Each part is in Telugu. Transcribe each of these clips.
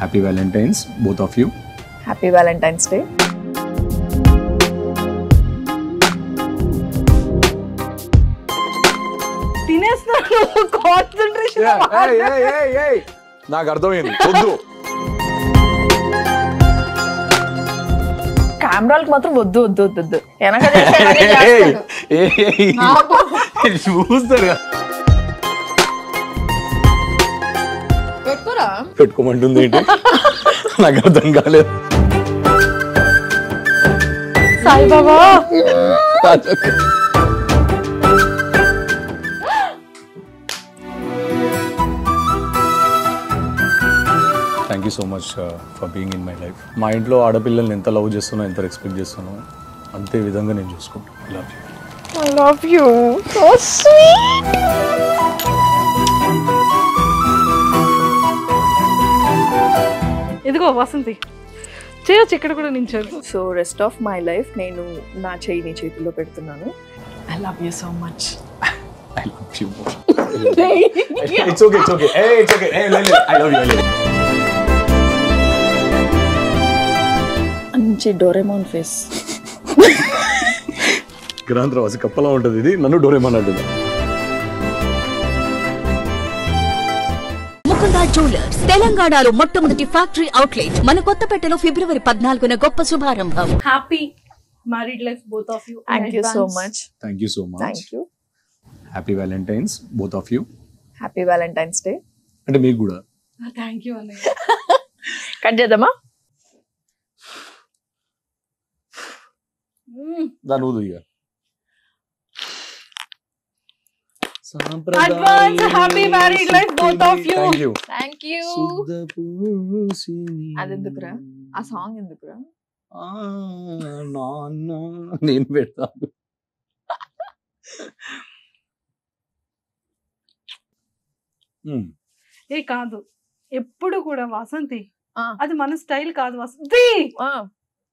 Happy Valentine's both of you. Happy Valentine's day. తినేస్తాను కాన్సంట్రేషన్. నాకు అర్థమైంది. వద్దు. కెమెరాలకు మాత్రం వద్దు వద్దు వద్దు వద్దు. వెనక చూస్తారు పెట్టుకోరా. పెట్టుకోమంటుంది ఏంటి? నాకు అర్థం కాలేదు. Saibaba thank you so much for being in my life. మా ఇంట్లో ఆడపిల్లల్ని ఎంత లవ్ చేస్తున్నా, ఎంత రెస్పెక్ట్ చేస్తానో అంతే విధంగా నేను చూసుకుంటాను. Love you. I love you. So sweet. ఇదిగో వసంతి చేయొచ్చు ఇక్కడ కూడా నించోరు. So rest of my life నేను నా చెయ్యి నీ చేతిలో పెడుతున్నాను. I love you so much. I love you more. It's okay, it's okay. Hey, it's okay. Hey, I love you. I love you. మంచి డోరేమోన్ ఫేస్. గ్రాంధ్రవాసి కప్పలా ఉంటుంది. ఇది నన్ను డోరేమోన్ అంటుంది. ముకుందా జ్యువెలర్స్ తెలంగాణలో మొట్టమొదటి ఫ్యాక్టరీ అవుట్లెట్ మన కొత్తపేటలో ఫిబ్రవరి 14న గొప్ప శుభారంభం. Happy married life both of you. Thank you so much. Thank you so much. Thank you. Happy Valentine's both of you. Happy Valentine's day. అంటే మీకు కూడా. థ్యాంక్ యూ అన్నయ్య. కట్ చేద్దామా? దాని ఊదు ఇక. Advance happy married life both of you. Thank you. అదెందుకురా? ఆ సాంగ్ ఎందుకురా? నేను పెడతాను. ఏ కాదు, ఎప్పుడు కూడా వసంతి ఆ. అది మన స్టైల్ కాదు. వసంతి ఆ,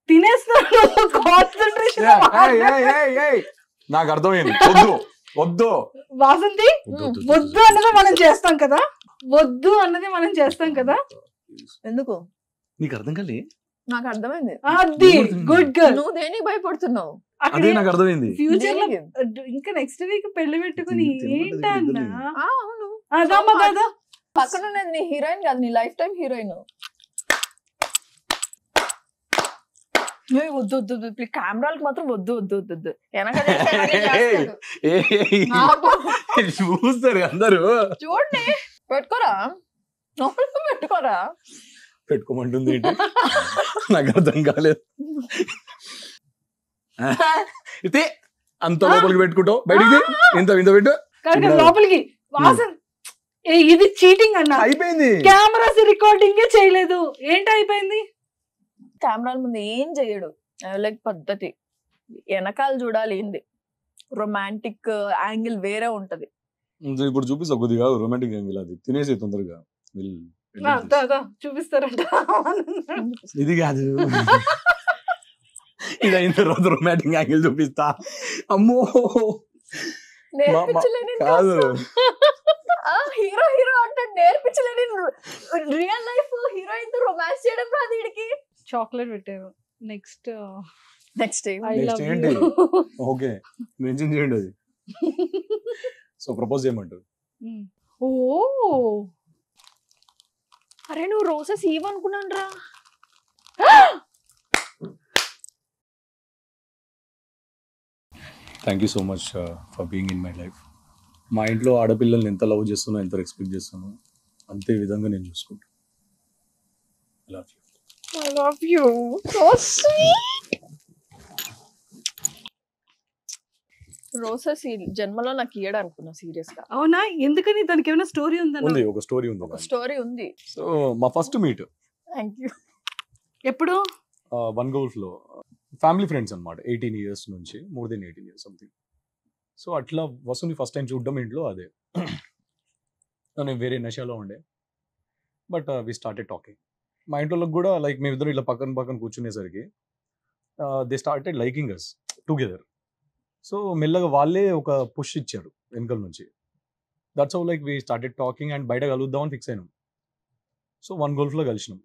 తినేస్తాను కాన్సంట్రేషన్. నాకు అర్థమైంది. వద్దు వద్దు. వాసంతి వద్దు అన్నది మనం చేస్తాం కదా. వద్దు అన్నది మనం చేస్తాం కదా. ఎందుకు? నీకు అర్థం కాలే? నాకు అర్థమైంది. అది గుడ్ గర్ల్. నువ్వు దేనికి భయపడుతున్నావు? అదే నాకు అర్థమైంది. ఫ్యూచర్ లో దేనికి? ఇంకా నెక్స్ట్ వీక్ పెళ్లి పెట్టుకుని ఏంటన్నా అవును. అదమ్మా కదా. పక్కన ఉన్నది నీ హీరోయిన్ కాదు, నీ లైఫ్ టైం హీరోయిన్. వద్దు వద్దు వద్దు. కెమెరాలకు మాత్రం వద్దు వద్దు వద్దు వద్దు. వెనక చూస్తారు అందరూ. చూడండి. పెట్టుకోరా, పెట్టుకోరా. పెట్టుకోమంటుంది ఏంటి? నాకు అర్థం కాలేదు. అయితే అంత లోపలికి పెట్టుకుంటావు, బయటికి ఇంత ఇంత పెట్టు లోపలికి. వాసన్ ఇది చీటింగ్ అన్న. అయిపోయింది. కెమెరాస్ రికార్డింగ్ చేయలేదు. ఏంటి అయిపోయింది? కెమెరాల ముందు ఏం చెయ్యడు. లైక్ పద్ధతి వెనకాల చూడాలి. ఏంది రొమాంటిక్ యాంగిల్ వేరే ఉంటది. ఇప్పుడు చూపిస్తా కొద్దిగా రొమాంటిక్ యాంగిల్. అది తినేసి తొందరగా చూపిస్తారంట. ఇది కాదు, ఇది అయిన తర్వాత రొమాంటిక్ యాంగిల్ చూపిస్తా. అమ్మో కాదు, హీరో హీరో అంటే నేర్పించలేని రియల్ లైఫ్ హీరోయిన్ తో రొమాన్స్ చేయడం రాదు వీడికి. చాక్లెట్ పెట్టారు. నెక్స్ట్ ఏంటి? ఓకే మెన్షన్ చేయండి అది. సో ప్రపోజ్ చేయమంటారు. ఓ అరే నువ్వు రోజెస్ ఇవ్వనుకున్నాను రా. Thank you so much for being in my life. మా ఇంట్లో ఆడపిల్లల్ని ఎంత లవ్ చేస్తున్నా, ఎంత రెస్పెక్ట్ చేస్తానో అంతే విధంగా నేను చూసుకుంటాను. Love you. I love you. So sweet. Roses జన్మలో నాకు ఇయ్యడు అనుకున్నా సీరియస్ గా. అవునా? ఎందుకని? దానికి ఏమైనా స్టోరీ ఉందా? ఉంది, ఒక స్టోరీ ఉంది. ఒక స్టోరీ ఉంది. సో మా ఫస్ట్ మీట్. Thank you. ఎప్పుడు? వన్ గోల్ఫ్ లో ఫ్యామిలీ ఫ్రెండ్స్ అనమాట. 18 years నుంచి, more than 18 years something. So అట్లా వసుని ఫస్ట్ టైం చూడడం ఇంట్లో. అదే నేను వేరే నషాలో ఉండే. But we started talking. మా ఇంట్లో కూడా లైక్ మేమిద్దరం ఇట్లా పక్కన పక్కన కూర్చునేసరికి they started liking us together. So మెల్లగా వాళ్ళే ఒక పుష్ ఇచ్చారు వెనకల నుంచి. That's how like we started talking and బయట కలుద్దామని ఫిక్స్ అయినాం. సో వన్ గోల్ఫ్లో కలిసినాం.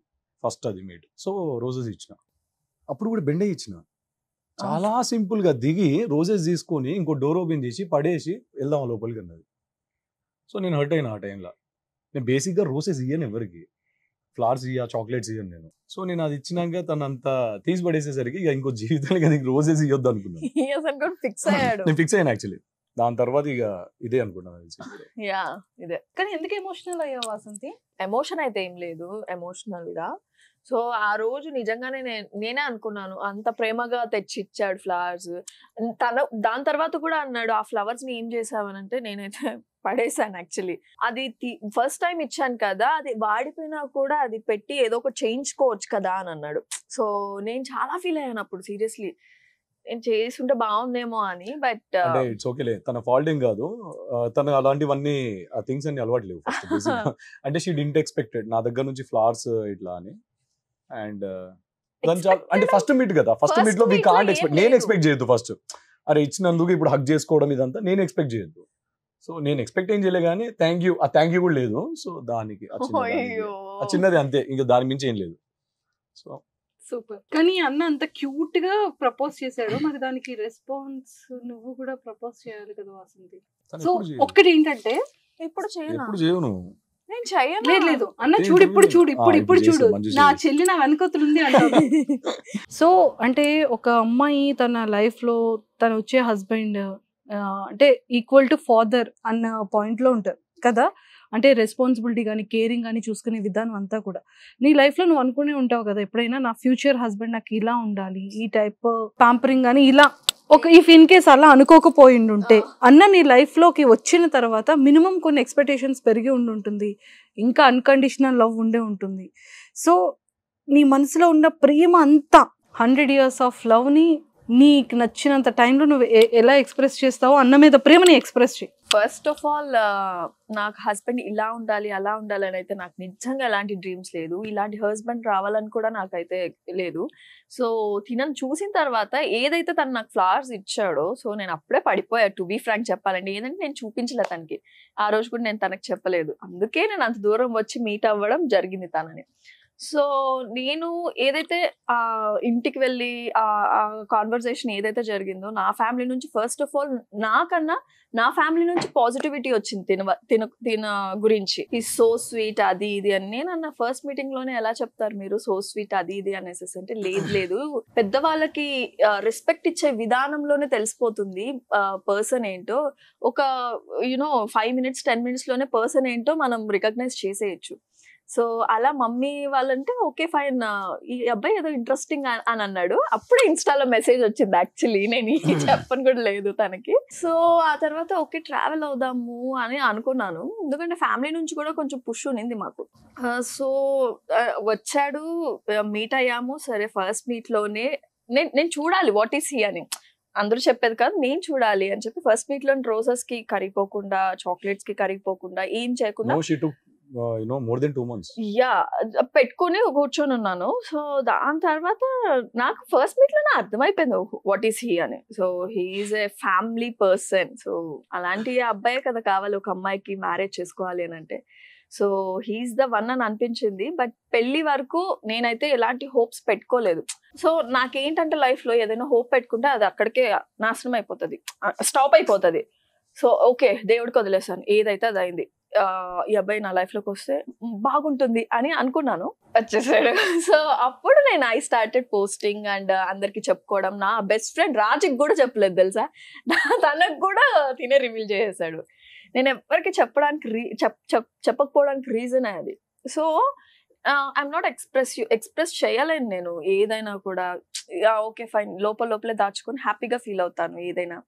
ఫస్ట్ అది మీట్. సో రోజెస్ ఇచ్చిన, అప్పుడు కూడా బెండే ఇచ్చిన. చాలా సింపుల్ గా దిగి రోజెస్ తీసుకొని ఇంకో డోర్ ఓపెన్ చేసి పడేసి వెళ్దాం లోపలికి అన్నది. సో నేను హర్ట్ అయినా ఆ టైంలో. నేను బేసిక్గా రోజెస్ ఇయ్యను ఎవరికి, ఫ్లవర్స్ ఇయ్య, చాక్లెట్స్ ఇయ్యను నేను. సో నేను అది ఇచ్చినాక తను అంత తీసి పడేసేసరికి ఇక ఇంకో జీవితానికి అది రోజెస్ ఇవ్వద్దు అనుకున్నాను. ఫిక్స్ అయ్యాడు. నేను ఫిక్స్ అయ్యాను యాక్చువల్లీ. దాని తర్వాత ఇక ఇదే అనుకున్నాను. యా ఇదే. కానీ ఎందుకు ఎమోషనల్ అయ్యావు వాసంతి? ఎమోషన్ అయితే ఏం లేదు ఎమోషనల్ గా. సో ఆ రోజు నిజంగానే నేనే అనుకున్నాను, అంత ప్రేమగా తెచ్చిచ్చాడు ఫ్లవర్స్. దాని తర్వాత కూడా అన్నాడు, ఆ ఫ్లవర్స్ ని ఏం చేసావనంటే నేనైతే పడేసాను యాక్చువల్లీ. అది ఫస్ట్ టైం ఇచ్చాను కదా, అది వాడిపోయినా కూడా అది పెట్టి ఏదో ఒకటి చేయించుకోవచ్చు కదా అని అన్నాడు. సో నేను చాలా ఫీల్ అయ్యాను అప్పుడు సీరియస్లీ, నేను చేసుంటే బాగుందేమో అని. బట్ అంటే ఇట్స్ ఓకేలే, తన ఫాల్ట్ ఏం కాదు. తను అలాంటివన్నీ ఆ థింగ్స్ అన్ని అలవాటు లేవు ఫస్ట్. అంటే షీ డింట్ ఎక్స్పెక్టెడ్ నా దగ్గర నుంచి ఫ్లవర్స్ ఇట్లా అని. అండ్ అంటే ఫస్ట్ మీట్ కదా, ఫస్ట్ మీట్ లో వీ కాంట్ ఎక్స్పెక్ట్. నేను ఎక్స్పెక్ట్ చేయొద్దు ఫస్ట్, అరే ఇచ్చినందుకు ఇప్పుడు హక్ చేసుకోవడం ఇదంతా నేను ఎక్స్పెక్ట్ చేయొద్దు. సో నేను ఎక్స్పెక్ట్ ఏం చేయలే కానీ థ్యాంక్ యూ కూడా లేదు. సో దానికి ఆ చిన్నది అంతే, ఇంకా దాని మించి ఏం లేదు. So super. కానీ అన్న అంత క్యూట్ గా ప్రపోజ్ చేశాడు, మరి దానికి రెస్పాన్స్ నువ్వు కూడా ప్రపోజ్ చేయాలి కదా వాసంతి. సో ఒక్కటి ఏంటంటే ఇప్పుడు ఎప్పుడు చేయను నేను చేయను. లేదు అన్న చూడు, ఇప్పుడు చూడు నా చెల్లి నా వెనకతులుంది అంటారు. సో అంటే ఒక అమ్మాయి తన లైఫ్ లో తను వచ్చే హస్బెండ్ అంటే ఈక్వల్ టు ఫాదర్ అన్న పాయింట్ లో ఉంటారు కదా. అంటే రెస్పాన్సిబిలిటీ కానీ కేరింగ్ కానీ చూసుకునే విధానం అంతా కూడా నీ లైఫ్ లో నువ్వు అనుకునే ఉంటావు కదా ఎప్పుడైనా, నా ఫ్యూచర్ హస్బెండ్ నాకు ఇలా ఉండాలి, ఈ టైప్ పాంపరింగ్ కానీ ఇలా. ఇఫ్ ఇన్ కేస్ అలా అనుకోకపోయిండుంటే అన్న నీ లైఫ్ లోకి వచ్చిన తర్వాత మినిమం కొన్ని ఎక్స్పెక్టేషన్స్ పెరిగి ఉంటుంది, ఇంకా అన్కండిషనల్ లవ్ ఉండే ఉంటుంది. సో నీ మనసులో ఉన్న ప్రేమ అంతా 100 years ఆఫ్ లవ్ ని నీకు నచ్చినంత టైంలో నువ్వు ఎలా ఎక్స్ప్రెస్ చేస్తావో అన్న మీద ప్రేమని ఎక్స్ప్రెస్ చేయి. ఫస్ట్ ఆఫ్ ఆల్ నాకు హస్బెండ్ ఇలా ఉండాలి అలా ఉండాలి అని అయితే నాకు నిజంగా ఎలాంటి డ్రీమ్స్ లేదు, ఇలాంటి హస్బెండ్ రావాలని కూడా నాకైతే లేదు. సో తినను చూసిన తర్వాత ఏదైతే తను నాకు ఫ్లవర్స్ ఇచ్చాడో, సో నేను అప్పుడే పడిపోయా టు బీ ఫ్రాంక్ చెప్పాలండి. ఏదంటే నేను చూపించలే తనకి, ఆ రోజు కూడా నేను తనకు చెప్పలేదు, అందుకే నేను అంత దూరం వచ్చి మీట్ అవ్వడం జరిగింది తనని. సో నేను ఏదైతే ఇంటికి వెళ్ళి ఆ కాన్వర్సేషన్ ఏదైతే జరిగిందో నా ఫ్యామిలీ నుంచి, ఫస్ట్ ఆఫ్ ఆల్ నాకన్నా నా ఫ్యామిలీ నుంచి పాజిటివిటీ వచ్చింది తిన గురించి. ఈ సో స్వీట్ అది ఇది అని. నేను అన్న ఫస్ట్ మీటింగ్ లోనే ఎలా చెప్తారు మీరు సో స్వీట్ అది ఇది అనేసి అంటే, లేదు పెద్దవాళ్ళకి రెస్పెక్ట్ ఇచ్చే విధానంలోనే తెలిసిపోతుంది పర్సన్ ఏంటో. ఒక 5 minutes 10 minutes లోనే పర్సన్ ఏంటో మనం రికగ్నైజ్ చేసేయచ్చు. సో అలా మమ్మీ వాళ్ళంటే ఓకే ఫైన్, ఈ అబ్బాయి ఏదో ఇంట్రెస్టింగ్ అని అన్నాడు. అప్పుడే ఇన్స్టాలో మెసేజ్ వచ్చింది యాక్చువల్లీ, నేను చెప్పను కూడా లేదు తనకి. సో ఆ తర్వాత ఓకే ట్రావెల్ అవుదాము అని అనుకున్నాను, ఎందుకంటే ఫ్యామిలీ నుంచి కూడా కొంచెం పుష్ ఉన్నింది మాకు. సో వచ్చాడు, మీట్ అయ్యాము. సరే ఫస్ట్ మీట్ లోనే నేను చూడాలి వాట్ ఈస్ హీ అని, అందరూ చెప్పేది కాదు నేను చూడాలి అని చెప్పి ఫస్ట్ మీట్ లో రోజెస్ కి కరిగిపోకుండా, చాక్లెట్స్ కి కరిగిపోకుండా, ఏం చేయకుండా more than 2 months పెట్టుకుని కూర్చొని ఉన్నాను. సో దాని తర్వాత నాకు ఫస్ట్ మీట్ లోనే అర్థమైపోయింది వాట్ ఈస్ హీ అని. సో హీఈస్ ఏ ఫ్యామిలీ పర్సన్. సో అలాంటి అబ్బాయే కదా కావాలి ఒక అమ్మాయికి మ్యారేజ్ చేసుకోవాలి అని అంటే. సో హీఈస్ ద వన్ అని అనిపించింది. బట్ పెళ్లి వరకు నేనైతే ఎలాంటి హోప్స్ పెట్టుకోలేదు. సో నాకేంటంటే లైఫ్ లో ఏదైనా హోప్ పెట్టుకుంటే అది అక్కడికే నాశనం అయిపోతుంది, స్టాప్ అయిపోతుంది. సో ఓకే దేవుడికి వదిలేసాను, ఏదైతే అది అయింది. ఈ అబ్బాయి నా లైఫ్ లోకి వస్తే బాగుంటుంది అని అనుకున్నాను, వచ్చేసాడు. సో అప్పుడు నేను ఐ స్టార్టెడ్ పోస్టింగ్ అండ్ అందరికి చెప్పుకోవడం. నా బెస్ట్ ఫ్రెండ్ రాజుకి కూడా చెప్పలేదు తెలుసా, తనకు కూడా తినే రివీల్ చేసేసాడు. నేను ఎవరికి చెప్పకపోవడానికి రీజన్ అది. సో ఐఎమ్ నాట్ ఎక్స్ప్రెస్ చేయలేను నేను ఏదైనా కూడా. ఓకే ఫైన్, లోపలే దాచుకొని హ్యాపీగా ఫీల్ అవుతాను ఏదైనా.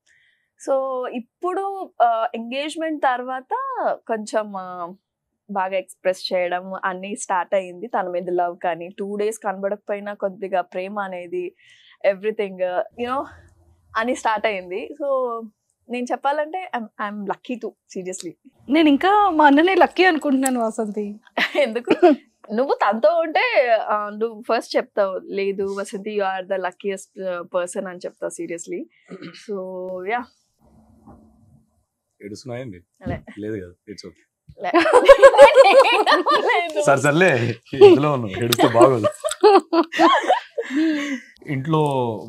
సో ఇప్పుడు ఎంగేజ్మెంట్ తర్వాత కొంచెం బాగా ఎక్స్ప్రెస్ చేయడం అన్నీ స్టార్ట్ అయ్యింది. తన మీద లవ్ కానీ 2 days కనబడకపోయినా కొద్దిగా ప్రేమ అనేది ఎవ్రీథింగ్ అని స్టార్ట్ అయ్యింది. సో నేను చెప్పాలంటే ఐఎమ్ లక్కీ టు సీరియస్లీ. నేను ఇంకా మా అన్ననే లక్కీ అనుకుంటున్నాను వాసంతి. ఎందుకు నువ్వు తనతో ఉంటే నువ్వు ఫస్ట్ చెప్తావు, లేదు Vasanthi you are the luckiest person అని చెప్తావు సీరియస్లీ. సో యా ఏడుస్తున్నాయండి లేదు కదా, ఇట్స్ ఓకే. సరే సర్లే ఇంట్లో ఏడుస్తే బాగోదు. ఇంట్లో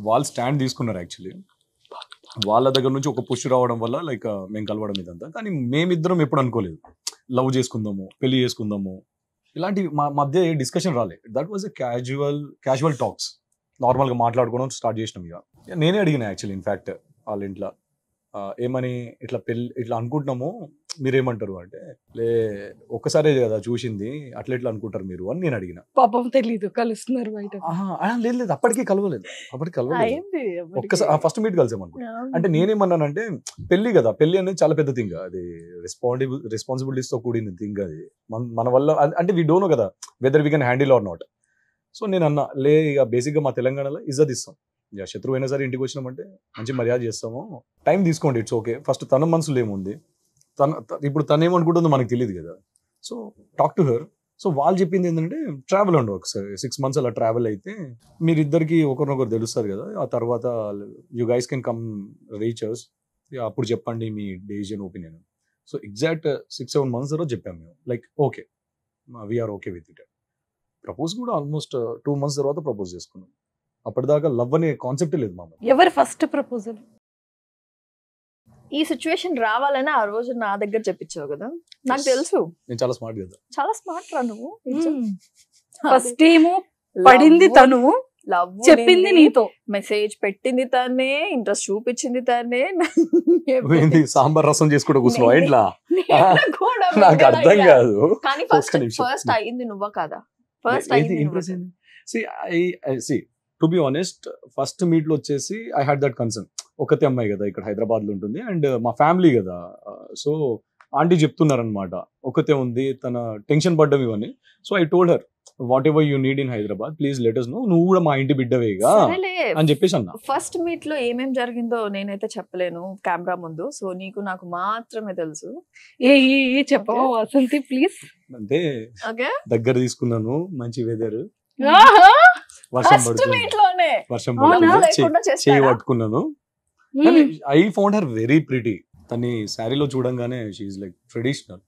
వాళ్ళు స్టాండ్ తీసుకున్నారు యాక్చువల్లీ. వాళ్ళ దగ్గర నుంచి ఒక పుష్ రావడం వల్ల లైక్ మేము కలవడం ఇదంతా. కానీ మేమిద్దరం ఎప్పుడు అనుకోలేదు లవ్ చేసుకుందాము, పెళ్లి చేసుకుందాము, ఇలాంటి మా మధ్య ఏ డిస్కషన్ రాలేదు. That was a casual talks, నార్మల్గా మాట్లాడుకోవడం స్టార్ట్ చేసినాం. ఇక నేనే అడిగిన యాక్చువల్లీ ఇన్ఫ్యాక్ట్ వాళ్ళ ఇంట్లో ఏమని ఇట్లా అనుకుంటున్నాము, మీరేమంటారు అంటే, ఒక్కసారే కదా చూసింది, అట్లా అనుకుంటారు మీరు అని నేను అడిగిన. పాపం తెలీదు కలుస్తున్నారు బయట. లేదు అప్పటికి కలవలేదు. ఒక్కసారి ఫస్ట్ మీట్ కలిసామనుకో. అంటే నేనేమన్నానంటే పెళ్లి కదా, పెళ్లి అనేది చాలా పెద్ద థింగ్, అది రెస్పాన్సిబిలిటీస్ తో కూడిన థింగ్. అది మన వల్ల అంటే వీ డోంట్ నో కదా whether we can handle are not. So నేను అన్నా ఇక బేసిక్గా మా తెలంగాణలో ఇజ్జత్ ఇస్తాం. శత్రువు అయినా సరే ఇంటికి వచ్చినామంటే మంచి మర్యాద చేస్తాము, టైం తీసుకోండి, ఇట్స్ ఓకే. ఫస్ట్ తన మనసులో ఏముంది, ఇప్పుడు తను ఏమనుకుంటుందో మనకు తెలియదు కదా. So talk to her. So వాళ్ళు చెప్పింది ఏంటంటే ట్రావెల్ అండి, ఒకసారి 6 months అలా ట్రావెల్ అయితే మీరిద్దరికి ఒకరినొకరు తెలుస్తారు కదా, ఆ తర్వాత యూ గైస్ కెన్ కమ్ రీచర్స్, అప్పుడు చెప్పండి మీ decision, opinion. So exact 6-7 months తర్వాత చెప్పాము మేము, like okay we are okay with it. Propose కూడా ఆల్మోస్ట్ 2 months తర్వాత ప్రపోజ్ చేసుకున్నాం. అప్పటిదాకా లవ్ అనే కాన్సెప్ట్ లేదు మా. ఎవరు ఫస్ట్ ప్రపోజల్? ఈ సిచ్యువేషన్ రావాలని ఆ రోజు నా దగ్గర చెప్పించావు కదా, నాకు తెలుసు. నేను చాలా స్మార్ట్ కదా. చాలా స్మార్ట్ రా నువ్వు. ఫస్ట్ ఏమో పడింది తను, లవ్ చెప్పింది నీతో, మెసేజ్ పెట్టింది తనే, ఇంట్రెస్ట్ చూపించింది తనే. సాంబార్ రసం చేసుకుంటూ కూర్చున్నావు ఇంట్లో, నాకు అర్థం కాదు. కానీ ఫస్ట్ అయింది నువ్వా కాదా? ఫస్ట్ అయింది. To be honest, first meet లో వచ్చేసి ఐ హ్యాడ్ దట్ కన్సర్న్. ఒకతే అమ్మాయి కదా, ఇక్కడ హైదరాబాద్ లో ఉంటుంది, అండ్ మా ఫ్యామిలీ కదా. సో ఆంటీ చెప్తున్నారనమాట, ఒకతే ఉంది, తన టెన్షన్ పడ్డం ఇవన్నీ. So I told her what ever you need in Hyderabad please let us know, నువ్వు కూడా మా ఇంటి బిడ్డవేగా అని చెప్పేసి అన్నా. ఫస్ట్ మీట్ లో ఏమేం జరిగిందో నేనైతే చెప్పలేను కెమెరా ముందు, సో నీకు నాకు మాత్రమే తెలుసు. ఏ చెప్పవా వాసంతి ప్లీజ్? అంటే దగ్గర తీసుకున్నాను, మంచి వెదర్, వర్షం చేయి పట్టుకున్నాను. I found her very pretty. తని శారీలో చూడంగానే షీఈ్ లైక్ ట్రెడిషనల్,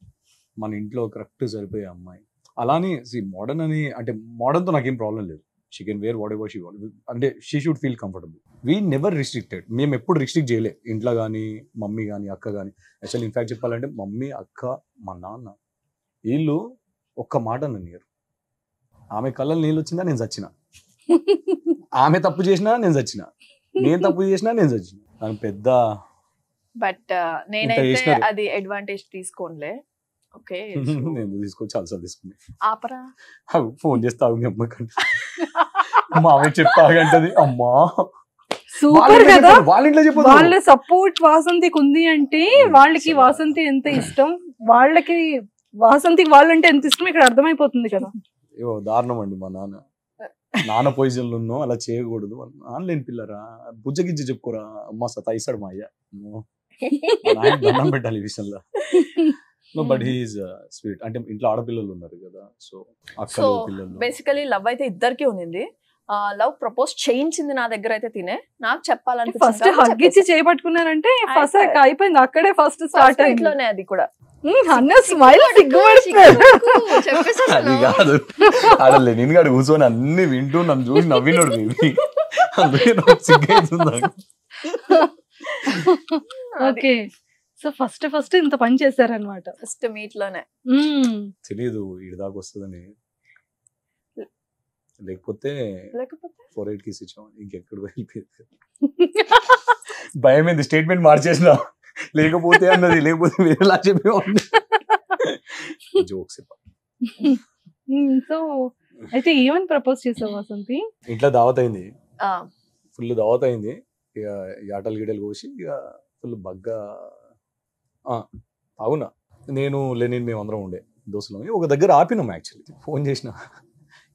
మన ఇంట్లో కరెక్ట్ సరిపోయే అమ్మాయి. అలానే మోడర్న్ అని, అంటే మోడర్న్ తో నాకేం ప్రాబ్లం లేదు, she can wear whatever she want, అంటే she should feel comfortable. We never restricted, మేము ఎప్పుడు రిస్ట్రిక్ట్ చేయలే ఇంట్లో కానీ, మమ్మీ కానీ అక్క కానీ. యాక్చువల్లీ ఇన్ఫాక్ట్ చెప్పాలంటే మమ్మీ, అక్క, మా నాన్న వీళ్ళు ఒక్క మాట అన్నారు. ఆమె కళ్ళలో నీళ్ళు వచ్చిందా నేను చచ్చిన, ఆమె తప్పు చేసినా నేను చచ్చిన, నేను తప్పు చేసినా నేను చచ్చిన. నాకు పెద్ద బట్ నేనైతే అది అడ్వాంటేజ్ తీసుకోనులే. ఓకే నేను తీసుకోవచ్చు, చాలాసార్లు తీసుకున్నా. ఆపరా, ఫోన్ చేస్తావు మీ అమ్మకంటే, మా ఆమె చెప్పాగంటది. అమ్మా సూపర్ కదా, వాళ్ళ ఇంట్లో చెప్పు. వాళ్ళ సపోర్ట్ వాసంతికి ఉంది అంటే, వాళ్ళకి వాసంతి ఎంత ఇష్టం, వాళ్ళకి వాసంతికి వాళ్ళంటే ఎంత ఇష్టం ఇక్కడ అర్థమైపోతుంది కదా. దారుణం అండి, మా నాన్న పొజిషన్లో ఉన్నాం, అలా చేయకూడదు. ఆన్లైన్ పిల్లరా, బుజ్జగిజ్జి చెప్పుకోరా, అమ్మ సతాయిస్తాడు మా అయ్య, దండం పెట్టాలి ఈ విషయంలో. No but he is sweet. అంటే ఇంట్లో ఆడపిల్లలు ఉన్నారు కదా, సో అక్కలు పిల్లలు. బేసికలీ లవ్ అయితే ఇద్దరికి ఉంది. లవ్ ప్రపోజ్ చేయించింది నా దగ్గర అయితే తినే, నాకు చెప్పాలంటే ఫస్ట్ హగ్ ఇచ్చి చేయబట్టుకున్నారంటే ఫస్ట్ అయిపోయింది, అక్కడే ఫస్ట్ స్టార్ట్ అయింది. అది కూడా అన్న స్మైల్ అది కాదు, ఆడలే నేను కాదు కూర్చొని అన్ని వింటూ నన్ను చూసి నవ్వినాడు. అందుకే సిగ్గైతుంది. ఓకే, సో ఫస్ట్ ఇంత పని చేశారనమాట ఫస్ట్ మీట్ లోనే. తెలియదు ఇటు దాకా వస్తుందని, లేకపోతే 4-8 keys ఇచ్చాం, ఇంకెక్కడ వెళ్ళిపోయింది. భయం ఏంది, స్టేట్మెంట్ మార్చేసిన, లేకపోతే అన్నది, లేకపోతే వేరేలా చెప్పేవాడిని. జోక్స్. సో అయితే ఏమని ప్రపోజ్ చేసావు వాసంతి? ఇంట్లో దావత్ అయింది, ఫుల్ దావత్ అయింది. ఇక ఆటలు గిటలు కోసి ఇక ఫుల్ బగ్గా అవునా, నేను లెనిన్ మేము అందరం ఉండే దోస్తులం. ఒక దగ్గర ఆపినాం యాక్చువల్లీ. ఫోన్ చేసిన,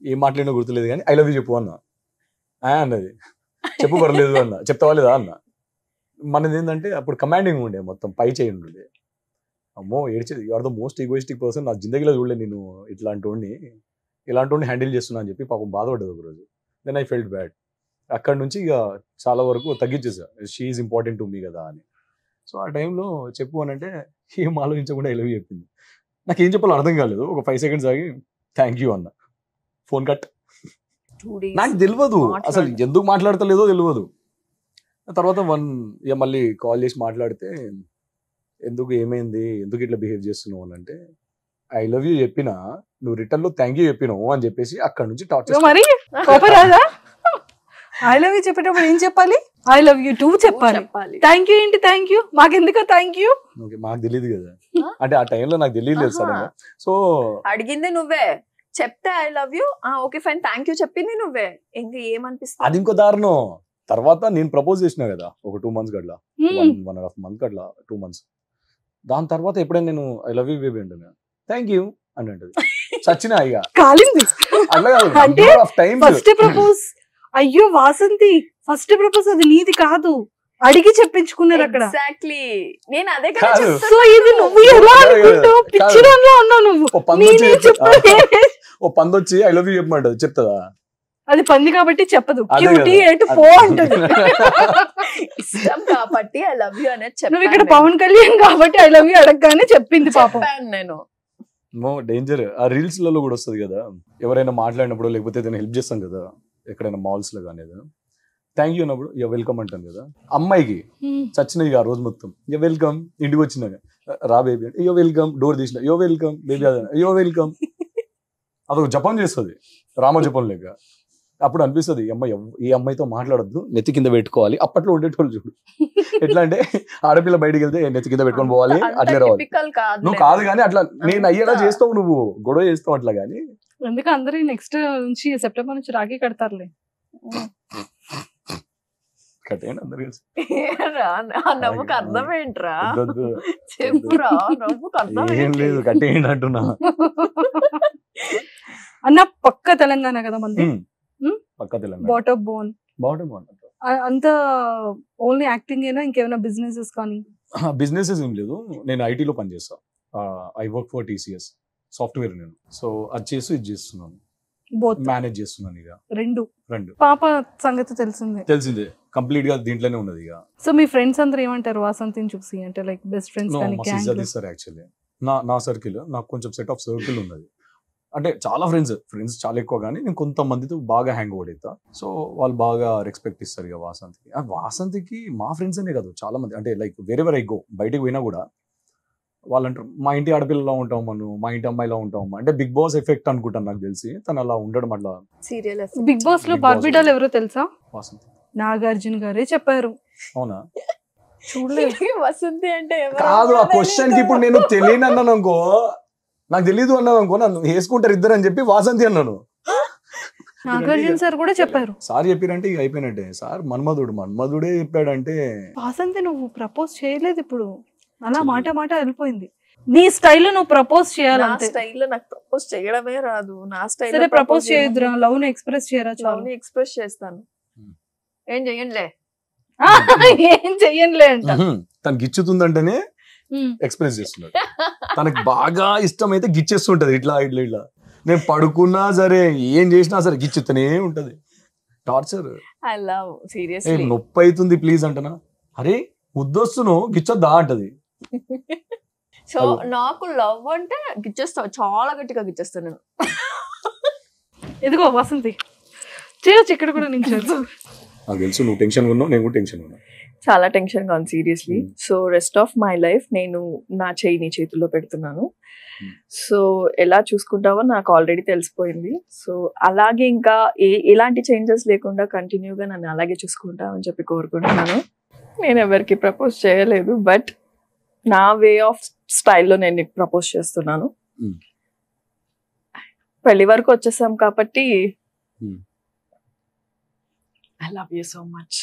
ఏం మాట్లాడినా గుర్తులేదు కానీ ఐ లవ్ యూ చెప్పు అన్న. అన్నది చెప్పు పర్లేదు అన్న, చెప్తావా లేదా అన్న. మనది ఏంటంటే అప్పుడు కమాండింగ్ ఉండే, మొత్తం పై చేయండి ఉండే. అమ్మో ఏడ్చేది, you are the most egoistic person, నా జిందగీలో చూడలేదు నేను ఇలాంటి వాడిని హ్యాండిల్ చేస్తున్నా అని చెప్పి పాపం బాధపడ్డది ఒకరోజు. Then I felt bad. అక్కడ నుంచి ఇక చాలా వరకు తగ్గించేసా, she is important to me కదా అని. సో ఆ టైంలో చెప్పు అని అంటే ఏం ఆలోచించకుండా ఐ లవ్ యూ చెప్పింది. నాకేం చెప్పాలో అర్థం కాలేదు. ఒక 5 seconds ఆగి థ్యాంక్ యూ అన్న. Phone cut. 2 days నాకు తెలియదు అసలు ఎందుకు మాట్లాడతలేదో తెలియదు. తర్వాత మళ్ళీ కాల్ చేసి మాట్లాడితే ఎందుకు ఏమైంది, ఎందుకు ఇట్లా బిహేవ్ చేస్తున్నావు అని అంటే, ఐ లవ్ యూ చెప్పినా నువ్వు రిటర్న్ లో థ్యాంక్ యూ చెప్పినావు అని చెప్పేసి అక్కడ నుంచి టార్చర్. మరి కోపరాదా? ఐ లవ్ యూ చెప్పేటప్పుడు ఏం చెప్పాలి? ఐ లవ్ యూ టూ చెప్పాలి. థ్యాంక్ యూ ఏంటి? థ్యాంక్ యూ మాకెందుకో థ్యాంక్ యూ. మాకు తెలియదు కదా, అంటే ఆ టైంలో నాకు తెలియలేదు సడన్ గా. సో అడిగింది నువ్వే, చెప్తే I love you, okay fine thank you చెప్పింది నువ్వే, ఇంకా ఏమనిపిస్తుంది? అది ఇంకో దారుణం. తర్వాత నేను ప్రపోజ్ చేసినా కదా ఒక 2 months గట్లా, 1.5 month గట్లా, 2 months. దాని తర్వాత ఎప్పుడైనా నేను ఐ లవ్ యూ బేబీ అంటున్నా, థ్యాంక్ యూ అని అంటది. చచ్చినా ఇక కాలింది. అట్లా అంటే టైం. ఫస్ట్ ప్రపోజ్, అయ్యో వాసంతి ఫస్ట్ ప్రపోజ్ అది నీది కాదు, అడిగి చెప్పించుకున్నారు అక్కడ. ఎగ్జాక్ట్లీ, నేను అదే కాదు. సో ఇది నువ్వు ఎలా అనుకుంటావు? పిచ్చిదానిలో ఉన్నావు నువ్వు. ఓ పందొచ్చి ఐ లవ్ యూ చెప్పమంటది, చెప్తుందా? అది పంది కాబట్టి చెప్పదు, అదే క్యూటీ కదా. ఎటు పో అంటది. ఇష్టం కాబట్టి ఐ లవ్ యూ అనేది నువ్వు ఇక్కడ పవన్ కళ్యాణ్ కాబట్టి ఐ లవ్ యూ అడగగానే చెప్పింది పాపం. చెప్పాను నేను. డేంజర్. ఆ రీల్స్ లలో కూడా వస్తుంది కదా, ఎవరైనా మాట్లాడినప్పుడు లేకపోతే ఏదైనా హెల్ప్ చేస్తాం కదా ఎక్కడైనా మాల్స్ లో కానీ, థ్యాంక్ యూ అన్నప్పుడు ఇక వెల్కమ్ అంటాను కదా. అమ్మాయికి చచ్చినది ఆ రోజు మొత్తం, ఇక వెల్కమ్. ఇంటికి వచ్చినాక రా బేబీ అంటే ఇయో వెల్కమ్, డోర్ తీసిన ఇయో వెల్కమ్ బేబీ, అయ్యో వెల్కమ్. అదొక జపం చేస్తుంది, రామ జపం లేక. అప్పుడు అనిపిస్తుంది ఈ అమ్మాయితో మాట్లాడద్దు, నెత్తి కింద పెట్టుకోవాలి. అప్పట్లో ఉండేటోళ్ళు చూడు ఎట్లా అంటే, ఆడపిల్ల బయటికి వెళ్తే నెత్తి కింద పెట్టుకొని పోవాలి, అట్లే రావాలి. నువ్వు కాదు కానీ అట్లా నేను అయ్యేలా చేస్తావు, నువ్వు గొడవ చేస్తావు అట్లా. కానీ ఎందుకు అందరూ నెక్స్ట్ నుంచి సెప్టెంబర్ నుంచి రాఖీ కడతారులే. కట్టేయండి అందరు కలిసి. నవ్వుకు అర్థం ఏంట్రా? చెప్పురా, నవ్వుకు అర్థం ఏం లేదు, కట్టేయండి అంటున్నా. అన్న పక్క తెలంగాణ కదా మంది, పక్క తెలంగాణ. బాట్ ఆఫ్ బోన్ అంతా ఓన్లీ యాక్టింగ్ ఏనా, ఇంకేమైనా బిజినెసెస్ కానీ? బిజినెసెస్ ఏం లేదు, నేను ఐటీలో పనిచేస్తా. I work for TCS software నేను. సో అది చేస్తూ ఇది చేస్తున్నాను, మేనేజ్ చేస్తున్నాను. ఇక రెండు పాప సంగతి తెలిసిందే, కంప్లీట్ గా దీంట్లోనే ఉన్నది ఇక. సో మీ ఫ్రెండ్స్ అందరూ ఏమంటారు వాసంతిని చూసి? అంటే లైక్ బెస్ట్ ఫ్రెండ్స్ కానీ? యాక్చువల్లీ నా సర్కిల్, నాకు కొంచెం సెట్ ఆఫ్ సర్కిల్ ఉన్నది. అంటే చాలా ఫ్రెండ్స్ చాలా ఎక్కువ, కానీ నేను కొంతమందితో బాగా హ్యాంగ్ ఓవర్ అవుతా. సో వాళ్ళు బాగా రెస్పెక్ట్ ఇస్తారు ఇక వాసంతికి. వాసంతికి మా ఫ్రెండ్స్ అనే కాదు, చాలా మంది. అంటే లైక్ వేరెవర్ ఐ గో, బయటకు పోయినా కూడా వాళ్ళు అంటారు మా ఇంటి ఆడపిల్లలా ఉంటాం మనం, మా ఇంటి అమ్మాయిలా ఉంటాం. అంటే బిగ్ బాస్ ఎఫెక్ట్ అనుకుంటాను నాకు తెలిసి, తను అలా ఉండడం అట్లా. సీరియల్ బిగ్ బాస్ లో బార్బిడాల్ ఎవరో తెలుసా? వాసంతి. నాగార్జున గారే చెప్పారు. అవునా? చూడలేదు. వసంతి అంటే కాదు, ఆ క్వశ్చన్ కి ఇప్పుడు నేను తెలియని అన్నాను అనుకో, నాకు తెలీదు అన్నాను అనుకో, నన్ను వేసుకుంటారు ఇద్దరు అని చెప్పి వాసంతి అన్నాను. నాగార్జున సార్ కూడా చెప్పారు. సార్ చెప్పారంటే ఇక అయిపోయినట్టే. సార్ మన్మధుడే చెప్పాడంటే. వాసంతి నువ్వు ప్రపోజ్ చేయలేదు, ఇప్పుడు అలా మాట వెళ్ళిపోయింది. నీ స్టైల్లో నువ్వు ప్రపోజ్ చేయాలంటే. స్టైల్లో నాకు ప్రపోజ్ చేయడమే రాదు. నా స్టైల్ సరే ప్రపోజ్ చేయొద్దురా, లవ్ ని ఎక్స్ప్రెస్ చేయరా? లవ్ ని ఎక్స్ప్రెస్ చేస్తాను. ఏం చెయ్యండిలే అంట. తనకి గిచ్చుతుందంటేనే ఎక్స్ప్రెస్ చేస్తున్నాడు. తనకు బాగా ఇష్టమైతే గిచ్చేస్తుంటది, ఇట్లా. నేను పడుకున్నా సరే, ఏం చేసినా సరే గిచ్చుతూనే ఉంటది. టార్చర్. I love seriously. నొప్పి అవుతుంది ప్లీజ్ అంటనా, అరే ముద్దొస్తున్నావు గిచ్చొద్దా అంటది. సో నాకు లవ్ అంటే గిచ్చేస్తావు, చాలా గట్టిగా గిచ్చేస్తాను నేను. ఇదిగో వసంతి చేయొచ్చు, ఇక్కడ కూడా నేను నాకు తెలుసు నువ్వు టెన్షన్ ఉన్నావు, నేను కూడా టెన్షన్ ఉన్నా. చాలా టెన్షన్ గా ఉంది seriously. So rest of my life నేను నా చెయ్యి నీ చేతుల్లో పెడుతున్నాను. సో ఎలా చూసుకుంటావో నాకు ఆల్రెడీ తెలిసిపోయింది. సో అలాగే ఇంకా ఎలాంటి చేంజెస్ లేకుండా కంటిన్యూగా నన్ను అలాగే చూసుకుంటావని చెప్పి కోరుకుంటున్నాను. నేను ఎవరికి ప్రపోజ్ చేయలేదు, బట్ నా వే ఆఫ్ స్టైల్లో నేను నీకు ప్రపోజ్ చేస్తున్నాను. పెళ్లి వరకు వచ్చేసాం కాబట్టి I love you so much.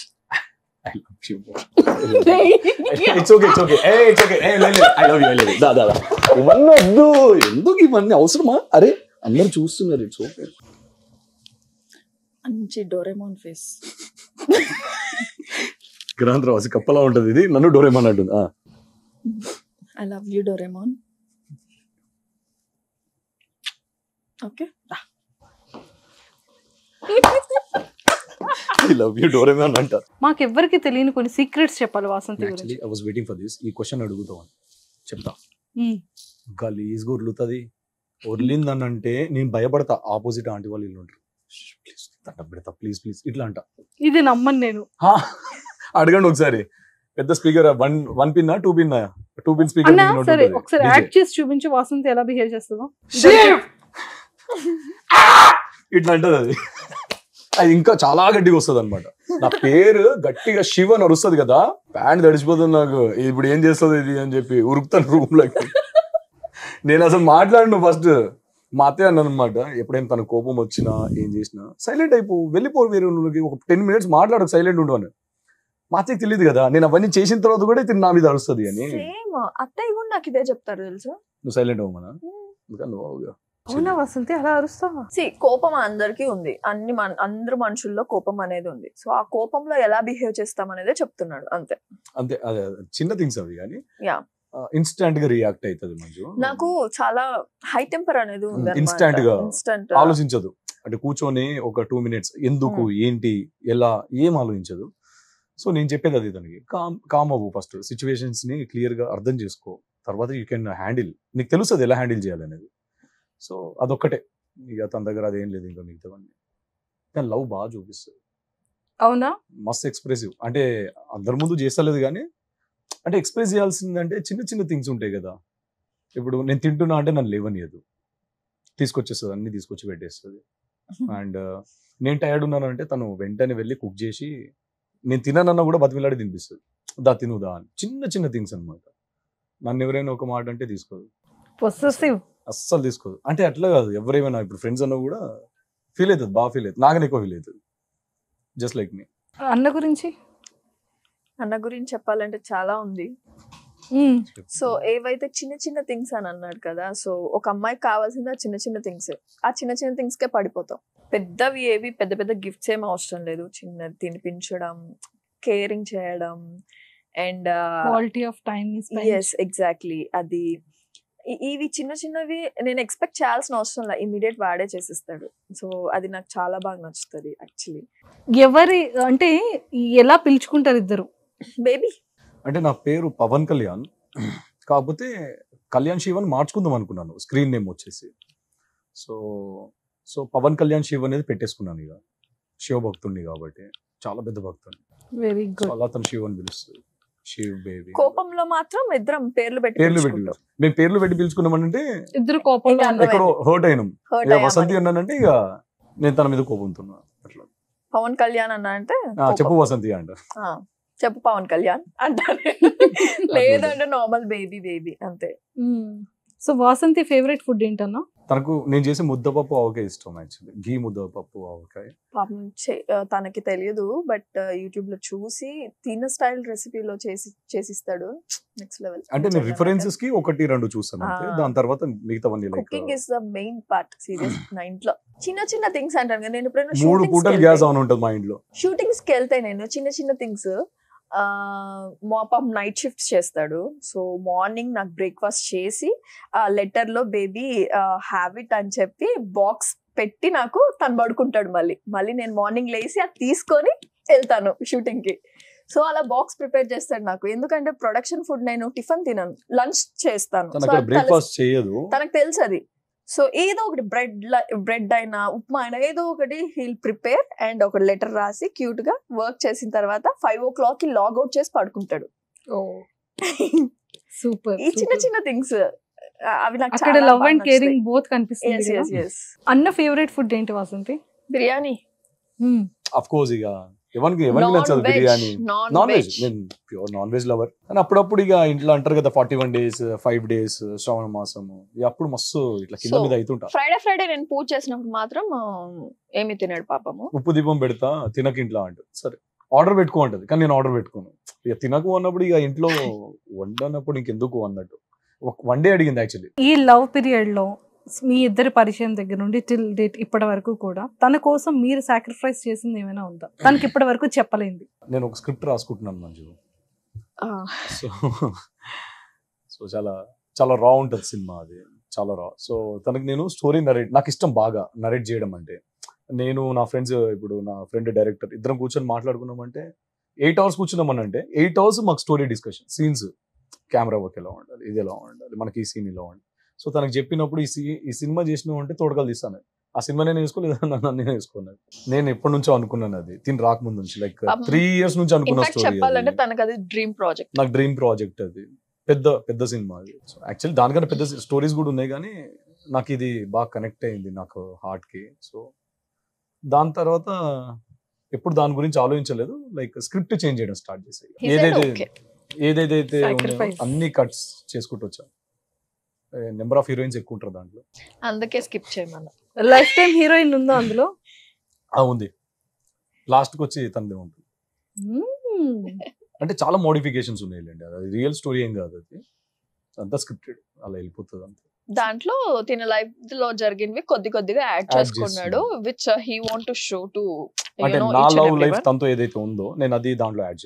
I love you more. It's okay. Hey, it's okay. Hey, I love you. Da. ఇవన్నీ వద్దు, ఎందుకు ఇవన్నీ అవసరమా? అరే అందరు చూస్తున్నారు. It's okay. మంచి డోరేమోన్ ఫేస్. గ్రాండ్ రాసి కప్పలా ఉంటది ఇది, నన్ను డోరేమోన్ అంటుంది. I love you Doraemon. Okay. I love you Doraemon అంట. మాకెవ్వరికి తెలియని కొన్ని సీక్రెట్స్ చెప్పాలి వాసంతి గురించి. Actually I was waiting for this. ఈ క్వశ్చన్ అడుగుతావు చెప్తా. గలీజ్గా ఉర్లుతుంది. ఉర్లిందనంటే నేను భయపడతా. ఆపోజిట్ ఆంటీ వాళ్ళు ఇల్లు ఉంటారు, ప్లీజ్ దండ పెడతా, ప్లీజ్ ప్లీజ్ ఇట్లా అంట. ఇది నమ్మను నేను. అడగండి ఒకసారి. పెద్ద speaker 1 pin 2 pin 2 pin speaker. అన్నా సరే ఒకసారి యాక్ట్ చేసి చూపించు వాసంతి ఎలా బిహేవ్ చేస్తుందో. ఇట్లా అంటది అది. అది ఇంకా చాలా గట్టిగా వస్తుంది అనమాట. నా పేరు గట్టిగా శివ అని అరుస్తుంది కదా, ప్యాంట్ తడిచిపోతుంది నాకు. ఇప్పుడు ఏం చేస్తుంది ఇది అని చెప్పి ఉరుకుతాను రూమ్ లోకి. నేను అసలు మాట్లాడను. ఫస్ట్ మా అత్తయ్య అన్నాను అనమాట, ఎప్పుడైనా తన కోపం వచ్చినా ఏం చేసినా సైలెంట్ అయిపో, వెళ్ళిపో, వేరే ఒక 10 minutes మాట్లాడక సైలెంట్ ఉండు అని. మా అత్తయ్యకి తెలియదు కదా నేను అవన్నీ చేసిన తర్వాత కూడా నా మీద అరుస్తుంది అని. అత్తయ్య కూడా నాకు ఇదే చెప్తారు తెలుసా, నువ్వు సైలెంట్ అవ్వమనా. నువ్వు అవునా వసంతి అలా అరుస్తావా? కోపం అందరికీ ఉంది, అందరు మనుషుల్లో కోపం అనేది ఉంది. సో ఆ కోపంలో ఎలా బిహేవ్ చేస్తాం అనేది చెప్తున్నాడు అంతే. అంతే, అదే చిన్న థింగ్స్ అవి కానీ యా ఇన్స్టాంట్ గా రియాక్ట్ అవుతుంది. మంచు నాకు చాలా హై టెంపర్ అనేది ఉంది. ఇన్స్టాంట్ గా ఆలోచించదు. అంటే కూర్చొని ఒక 2 minutes ఎందుకు ఏంటి ఎలా ఏం ఆలోచించదు. సో నేను చెప్పేది అది, తనకి కామ్ అవ్వు, ఫస్ట్ సిచ్యువేషన్స్ ని క్లియర్ గా అర్థం చేసుకో, తర్వాత యూ కెన్ హ్యాండిల్. నీకు తెలుస్తుంది ఎలా హ్యాండిల్ చేయాలనేది. సో అదొక్కటే, ఇక తన దగ్గర అదేం లేదు. ఇంకా మిగతావన్నీ కానీ లవ్ బాగా చూపిస్తుంది. అవునా, మస్త్ ఎక్స్ప్రెసివ్. అంటే అందరి ముందు చేస్తలేదు కానీ, అంటే ఎక్స్ప్రెస్ చేయాల్సిందంటే చిన్న చిన్న థింగ్స్ ఉంటాయి కదా. ఇప్పుడు నేను తింటున్నా అంటే నన్ను లేవనియదు, తీసుకొచ్చేస్తుంది, అన్ని తీసుకొచ్చి పెట్టేస్తుంది. అండ్ నేను టైర్డ్ ఉన్నాను అంటే తను వెంటనే వెళ్ళి కుక్ చేసి, నేను తిననన్నా కూడా బతిమిలాడి తినిపిస్తుంది. తినుదా అని. చిన్న చిన్న థింగ్స్ అనమాట. నన్ను ఎవరైనా ఒక మాట అంటే తీసుకోదు, అస్సలు తీసుకోదు. అంటే అట్లా కాదు, ఎవరేమైనా ఇప్పుడు ఫ్రెండ్స్ అన్నా కూడా ఫీల్ అవుతుంది, బాగా ఫీల్ అవుతుంది, నాకనే ఎక్కువ ఫీల్ అవుతుంది. జస్ట్ లైక్ మీ. అన్న గురించి చెప్పాలంటే చాలా ఉంది. సో ఏవైతే చిన్న చిన్న థింగ్స్ అని అన్నాడు కదా, సో ఒక అమ్మాయికి కావాల్సింది ఆ చిన్న చిన్న థింగ్స్. ఆ చిన్న చిన్న థింగ్స్ కే పడిపోతాం. పెద్దవి ఏవి పెద్ద పెద్ద గిఫ్ట్స్ ఏమి అవసరం లేదు. చిన్నది తినిపించడం, కేరింగ్ చేయడం, and quality of time. Yes exactly. అది ఇవి చిన్న చిన్నవి నేను ఎక్స్పెక్ట్ చేయాల్సిన అవసరం లేదు, ఇమీడియట్ వాడే చేసిస్తాడు. సో అది నాకు చాలా బాగా నచ్చుతుంది యాక్చువల్లీ. ఎవరి అంటే ఎలా పిలుచుకుంటారు ఇద్దరు? బేబీ అంటే నా పేరు పవన్ కళ్యాణ్, కాకపోతే కళ్యాణ్ శివన్ మార్చుకుందాం అనుకున్నాను స్క్రీన్ నేమ్ వచ్చేసి. సో పవన్ కళ్యాణ్ శివ్ అనేది పెట్టేసుకున్నాను. ఇక శివ భక్తుడిని కాబట్టి, చాలా పెద్ద భక్తుడిని. Very good. అలా తను శివ్ అని పిలుస్తుంది. శివ్ బేబీ. కోపంలో మాత్రం ఇద్దరం పేర్లు పెట్టి మేము పేర్లు పెట్టి పిలుచుకున్నామంటే ఇద్దరు కోపంలో ఎక్కడో హర్ట్ అయినాం. ఇక వసంతి అన్నానంటే ఇక నేను తన మీద కోపంతున్నా. అట్లా పవన్ కళ్యాణ్ అన్నా అంటే చెప్పు వసంతి అంట, చెప్పు పవన్ కళ్యాణ్ అంటారు. లేదంటే నార్మల్ బేబీ బేబీ అంతే. సో వాసంతి ఫేవరెట్ ఫుడ్ ఏంటన్నా? తనకు నేను చేసే ముద్దపప్పు ఆవకాయ ఇష్టం. యాక్చువల్లీ ఘీ ముద్దపప్పు ఆవకాయ. పాపం తనకి తెలియదు, బట్ యూట్యూబ్ లో చూసి తిన స్టైల్ రెసిపీలో చేసిస్తాడు. Next level. అంటే నేను రిఫరెన్సెస్ కి 1-2 చూస్తాను అంతే, దాని తర్వాత మిగతావన్నీ like cooking is the main part. Serious నా ఇంట్లో చిన్న చిన్న థింగ్స్ అంటాను. నేను ఎప్పుడైనా 3 పూటలు గ్యాస్ ఆన్ ఉంటుంది మా ఇంట్లో. షూటింగ్స్ కి వెళ్తే నేను చిన్న చిన్న థింగ్స్, మా పాప నైట్ షిఫ్ట్స్ చేస్తాడు. సో మార్నింగ్ నాకు బ్రేక్ఫాస్ట్ చేసి లెటర్ లో బేబీ హ్యావ్ ఇట్ అని చెప్పి బాక్స్ పెట్టి నాకు తను పడుకుంటాడు. మళ్ళీ నేను మార్నింగ్ లేసి అది తీసుకొని వెళ్తాను షూటింగ్ కి. సో అలా బాక్స్ ప్రిపేర్ చేస్తాడు నాకు. ఎందుకంటే ప్రొడక్షన్ ఫుడ్ నేను టిఫిన్ తినను, లంచ్ చేస్తాను. తనకు తెలుసు అది. సో ఏదో ఒకటి బ్రెడ్ అయినా ఉప్మా అయినా ఏదో ఒకటి హీల్ ప్రిపేర్ అండ్ ఒక లెటర్ రాసి క్యూట్ గా వర్క్ చేసిన తర్వాత 5 o'clock కి లాగౌట్ చేసి పడుకుంటాడు. సూపర్. ఈ చిన్న చిన్న థింగ్స్ అవి నాకు అక్కడ లవ్ అండ్ కేరింగ్ బోత్ కనిపిస్తుంది. అన్న ఫేవరెట్ ఫుడ్ ఏంటి వాసంతి? బిర్యానీ. ఆఫ్ కోర్స్ ఇక ఎవరికి నచ్చదు బిర్యానీ. నాన్ వెజ్, నేను ప్యూర్ నాన్ వెజ్ లవర్. అని అప్పుడప్పుడు ఇక ఇంట్లో అంటారు కదా 41 days 5 days శ్రావణ మాసము, అప్పుడు మస్తు ఇట్లా కింద మీద అవుతుంటా. ఫ్రైడే నేను పూజ చేసినప్పుడు మాత్రం ఏమి తినాడు పాపము. ఉప్పు దీపం పెడతా తినక ఇంట్లో అంటారు. సరే ఆర్డర్ పెట్టుకో అంటది, కానీ నేను ఆర్డర్ పెట్టుకోను. ఇక తినకు అన్నప్పుడు ఇక ఇంట్లో వండనప్పుడు ఇంకెందుకు అన్నట్టు 1 day అడిగింది యాక్చువల్లీ. ఈ లవ్ పీరియడ్ లో మీ ఇద్దరి పరిచయం దగ్గర నుండి టిల్ డేట్ ఇప్పటి వరకు కూడా తన కోసం మీరు సాక్రిఫైస్ చేసింది ఏమైనా ఉందా? తనకి ఇప్పటి వరకు చెప్పలేంది. నేను ఒక స్క్రిప్ట్ రాసుకుంటున్నాను మంజు. సో చాలా చాలా రా ఉంటుంది సినిమా, అది చాలా రా. సో తనకి నేను స్టోరీ నాకు ఇష్టం బాగా నరేట్ చేయడం. అంటే నేను నా ఫ్రెండ్స్, ఇప్పుడు నా ఫ్రెండ్ డైరెక్టర్ ఇద్దరం కూర్చొని మాట్లాడుకున్నామంటే 8 hours కూర్చున్నామని అంటే 8 hours మాకు story discussion, scenes camera work ఎలా ఉండాలి, ఇది ఎలా ఉండాలి, మనకి ఈ సీన్ ఇలా ఉండాలి. సో తనకు చెప్పినప్పుడు ఈ సినిమా చేసినావు అంటే తోడకలు తీస్తాను. ఆ సినిమా నేను వేసుకోలేదు, నన్ను వేసుకున్నాను. నేను ఎప్పటి నుంచో అనుకున్నాను అది, తిని రాకముందు నుంచి, లైక్ 3 years నుంచి అనుకున్న స్టోరీ. చెప్పాలంటే తనకు అది డ్రీమ్ ప్రాజెక్ట్, నాకు డ్రీమ్ ప్రాజెక్ట్ అది. పెద్ద సినిమా అది. యాక్చువల్లీ దానికన్నా పెద్ద స్టోరీస్ కూడా ఉన్నాయి, కానీ నాకు ఇది బాగా కనెక్ట్ అయింది నాకు హార్ట్ కి. సో దాని తర్వాత ఎప్పుడు దాని గురించి ఆలోచించలేదు, లైక్ స్క్రిప్ట్ చేంజ్ చేయడం స్టార్ట్ చేసాయి. ఏదైతే అన్ని కట్స్ చేసుకుంటూ వచ్చాను. నెంబర్ ఆఫ్ హీరోయిన్స్ ఎక్కువ ఉంటారు దాంట్లో, అందుకే స్కిప్ చేయమన్నా. లైఫ్ టైం హీరోయిన్ ఉందా అందులో? ఉంది, లాస్ట్ కి వచ్చి తనదే ఉంటుంది. అంటే చాలా మోడిఫికేషన్స్ ఉన్నాయిలేండి, అది రియల్ స్టోరీ ఏం కాదు, అది అంతా స్క్రిప్టెడ్, అలా వెళ్ళిపోతుంది అంతే. దాంట్లో తిన లైఫ్ లో జరిగినవి కొద్దిగా యాడ్ చేసుకున్నాడు, which he want to show to, అంటే నా లవ్ లైఫ్ తనతో ఏదైతే ఉందో నేను అది దాంట్లో యాడ్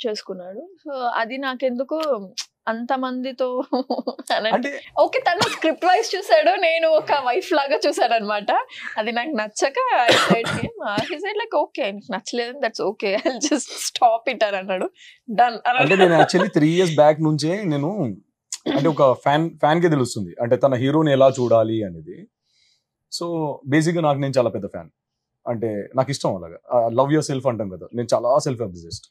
చేసుకున్నాడు. సో అది నాకెందుకు అంత మందితో ఓకే, తను స్క్రిప్ట్ వైజ్ చూసాడు, నేను ఒక వైఫ్ లాగా చూసాడు అనమాట. అది నాకు నచ్చక లైక్ ఓకే నచ్చలేదు, that's okay, I just stop it అని అన్నాడు. డన్. అంటే నేను యాక్చువల్లీ 3 years బ్యాక్ నుంచే నేను అంటే ఒక ఫ్యాన్ కి తెలుస్తుంది అంటే తన హీరోని ఎలా చూడాలి అనేది. సో బేసిక్ గా నేను చాలా పెద్ద ఫ్యాన్, అంటే నాకు ఇష్టం అలాగా. లవ్ యువర్ సెల్ఫ్ అంటాం కదా, నేను చాలా సెల్ఫ్ అబ్సెస్డ్.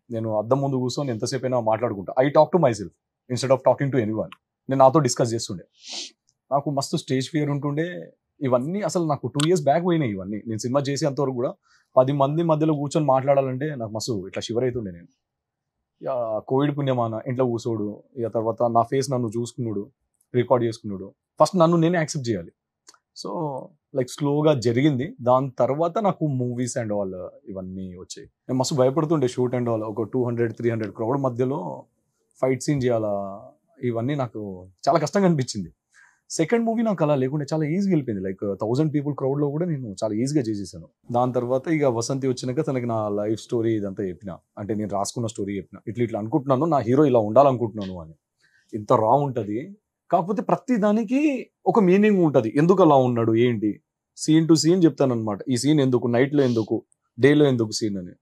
నేను అద్దం ముందు కూర్చొని ఎంతసేపు అయినా మాట్లాడుకుంటా. I talk to my self instead of talking to anyone. నేను నాతో డిస్కస్ చేస్తుండే. నాకు మస్తు స్టేజ్ ఫియర్ ఉంటుండే. ఇవన్నీ అసలు నాకు 2 years బ్యాక్ పోయినాయి ఇవన్నీ. నేను సినిమా చేసేంతవరకు కూడా 10 మంది మధ్యలో కూర్చొని మాట్లాడాలంటే నాకు మస్తు ఇట్లా షివర్ అవుతుండే. నేను కోవిడ్ పుణ్యమాన ఇంట్లో కూర్చోడు, ఇక తర్వాత నా ఫేస్ నన్ను చూసుకున్నాడు, రికార్డ్ చేసుకున్నాడు. ఫస్ట్ నన్ను నేనే యాక్సెప్ట్ చేయాలి. సో లైక్ స్లోగా జరిగింది. దాని తర్వాత నాకు మూవీస్ అండ్ ఆల్ ఇవన్నీ వచ్చాయి. నేను మస్తు భయపడుతుండే షూట్ అండ్ ఆల్. ఒక 200-300 crowd మధ్యలో ఫైట్ సీన్ చేయాలా, ఇవన్నీ నాకు చాలా కష్టంగా అనిపించింది. సెకండ్ మూవీ నాకు అలా లేకుండా చాలా ఈజీగా వెళ్ళిపోయింది. లైక్ 1000 people crowd లో కూడా నేను చాలా ఈజీగా చేసేసాను. దాని తర్వాత ఇక వసంతి వచ్చినాక తనకి నా లైఫ్ స్టోరీ ఇదంతా చెప్పిన, అంటే నేను రాసుకున్న స్టోరీ చెప్పిన, ఇట్లా అనుకుంటున్నాను, నా హీరో ఇలా ఉండాలనుకుంటున్నాను అని. ఇంత రా ఉంటుంది, కాకపోతే ప్రతి దానికి ఒక మీనింగ్ ఉంటుంది. ఎందుకు అలా ఉన్నాడు ఏంటి, సీన్ టు సీన్ చెప్తాను అనమాట. ఈ సీన్ ఎందుకు, నైట్లో ఎందుకు, డేలో ఎందుకు సీన్ అని.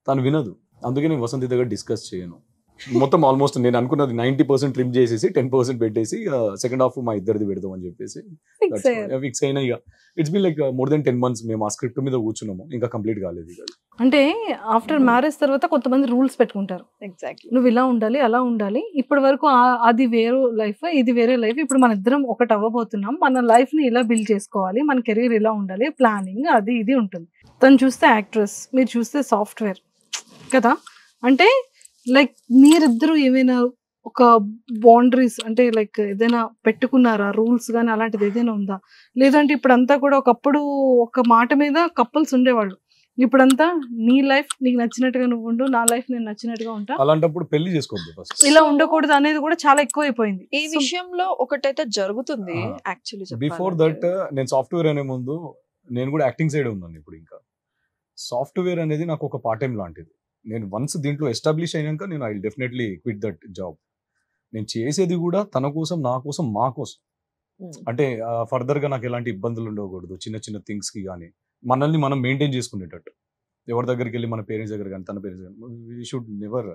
తను వినదు, అందుకే నేను వసంతి దగ్గర డిస్కస్ చేయను. మొత్తం ఆల్మోస్ట్ నేను అనుకున్నది 90% ట్రిమ్ చేసేసి 10% పెట్టేసి సెకండ్ హాఫ్ మా ఇద్దరిది పెడదాం అని చెప్పేసి ఫిక్స్ అయినా. ఇక it's been like more than 10 months మేము ఆ స్క్రిప్ట్ మీద కూర్చున్నాము, ఇంకా కంప్లీట్ కాలేదు. అంటే ఆఫ్టర్ మ్యారేజ్ తర్వాత కొంతమంది రూల్స్ పెట్టుకుంటారు. ఎగ్జాక్ట్లీ, నువ్వు ఇలా ఉండాలి, అలా ఉండాలి. ఇప్పటి వరకు అది వేరే లైఫ్, ఇది వేరే లైఫ్. ఇప్పుడు మన ఇద్దరం ఒకటి అవ్వబోతున్నాం, మన లైఫ్ ని ఇలా బిల్డ్ చేసుకోవాలి, మన కెరీర్ ఇలా ఉండాలి, ప్లానింగ్ అది ఇది ఉంటుంది. తను చూస్తే యాక్ట్రెస్, మీరు చూస్తే సాఫ్ట్వేర్ కదా. అంటే లైక్ మీరిద్దరు ఏమైనా ఒక బౌండరీస్ అంటే లైక్ ఏదైనా పెట్టుకున్నారా, రూల్స్ కానీ అలాంటిది ఏదైనా ఉందా? లేదంటే ఇప్పుడంతా కూడా ఒకప్పుడు ఒక మాట మీద కపుల్స్ ఉండేవాళ్ళు, ఇప్పుడంతా నీ లైఫ్ నీకు నచ్చినట్టుగా నువ్వు ఉండు, నా లైఫ్ నేను నచ్చినట్టుగా ఉంటా, అలాంటప్పుడు పెళ్లి చేసుకోవద్దు, ఇలా ఉండకూడదు అనేది కూడా చాలా ఎక్కువ అయిపోయింది. ఈ విషయంలో ఒకటైతే జరుగుతుంది. యాక్చువల్లీ బిఫోర్ దట్ నేను సాఫ్ట్వేర్ అనే ముందు నేను కూడా యాక్టింగ్ సైడ్ ఉన్నాను. ఇప్పుడు ఇంకా సాఫ్ట్వేర్ అనేది నాకు ఒక పార్ట్ టైం లాంటిది. నేను వన్స్ దీంట్లో ఎస్టాబ్లిష్ అయినాక నేను I will definitely quit that job. నేను చేసేది కూడా తన కోసం, నా కోసం, మా కోసం. అంటే ఫర్దర్ గా నాకు ఎలాంటి ఇబ్బందులు ఉండకూడదు చిన్న చిన్న థింగ్స్ కి. కానీ మనల్ని మనం మెయింటైన్ చేసుకునేటట్టు, ఎవరి దగ్గరికి వెళ్ళి మన పేరెంట్స్ దగ్గర కానీ తన పేరెంట్స్ కానీ వీ షుడ్ నెవర్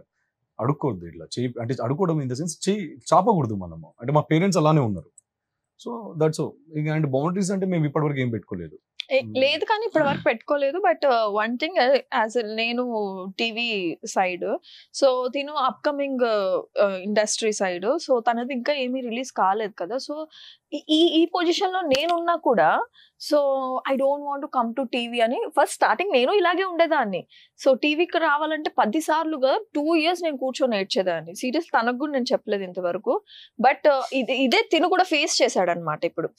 అడుక్కోవద్దు. ఇట్లా చేయి అంటే అడుకోవడం ఇన్ ద సెన్స్ చేయి చాపకూడదు మనము. అంటే మా పేరెంట్స్ అలానే ఉన్నారు. సో దట్స్ ఇంకా. అండ్ బౌండరీస్ అంటే మేము ఇప్పటివరకు ఏం పెట్టుకోలేదు. లేదు కానీ ఇప్పటి వరకు పెట్టుకోలేదు. బట్ వన్ థింగ్, యాజ్ నేను టీవీ సైడ్, సో తిను అప్కమింగ్ ఇండస్ట్రీ సైడ్, సో తనది ఇంకా ఏమీ రిలీజ్ కాలేదు కదా. సో ఈ పొజిషన్ లో నేనున్నా కూడా, so I don't want to come to TV అని ఫస్ట్ స్టార్టింగ్ నేను ఇలాగే ఉండేదాన్ని. సో టీవీకి రావాలంటే 10 సార్లుగా 2 years నేను కూర్చొని నేర్చేదాన్ని. సీరియస్, తనకు కూడా నేను చెప్పలేదు ఇంతవరకు. బట్ ఇదే తిను కూడా ఫేస్ చేశాడు అనమాట ఇప్పుడు.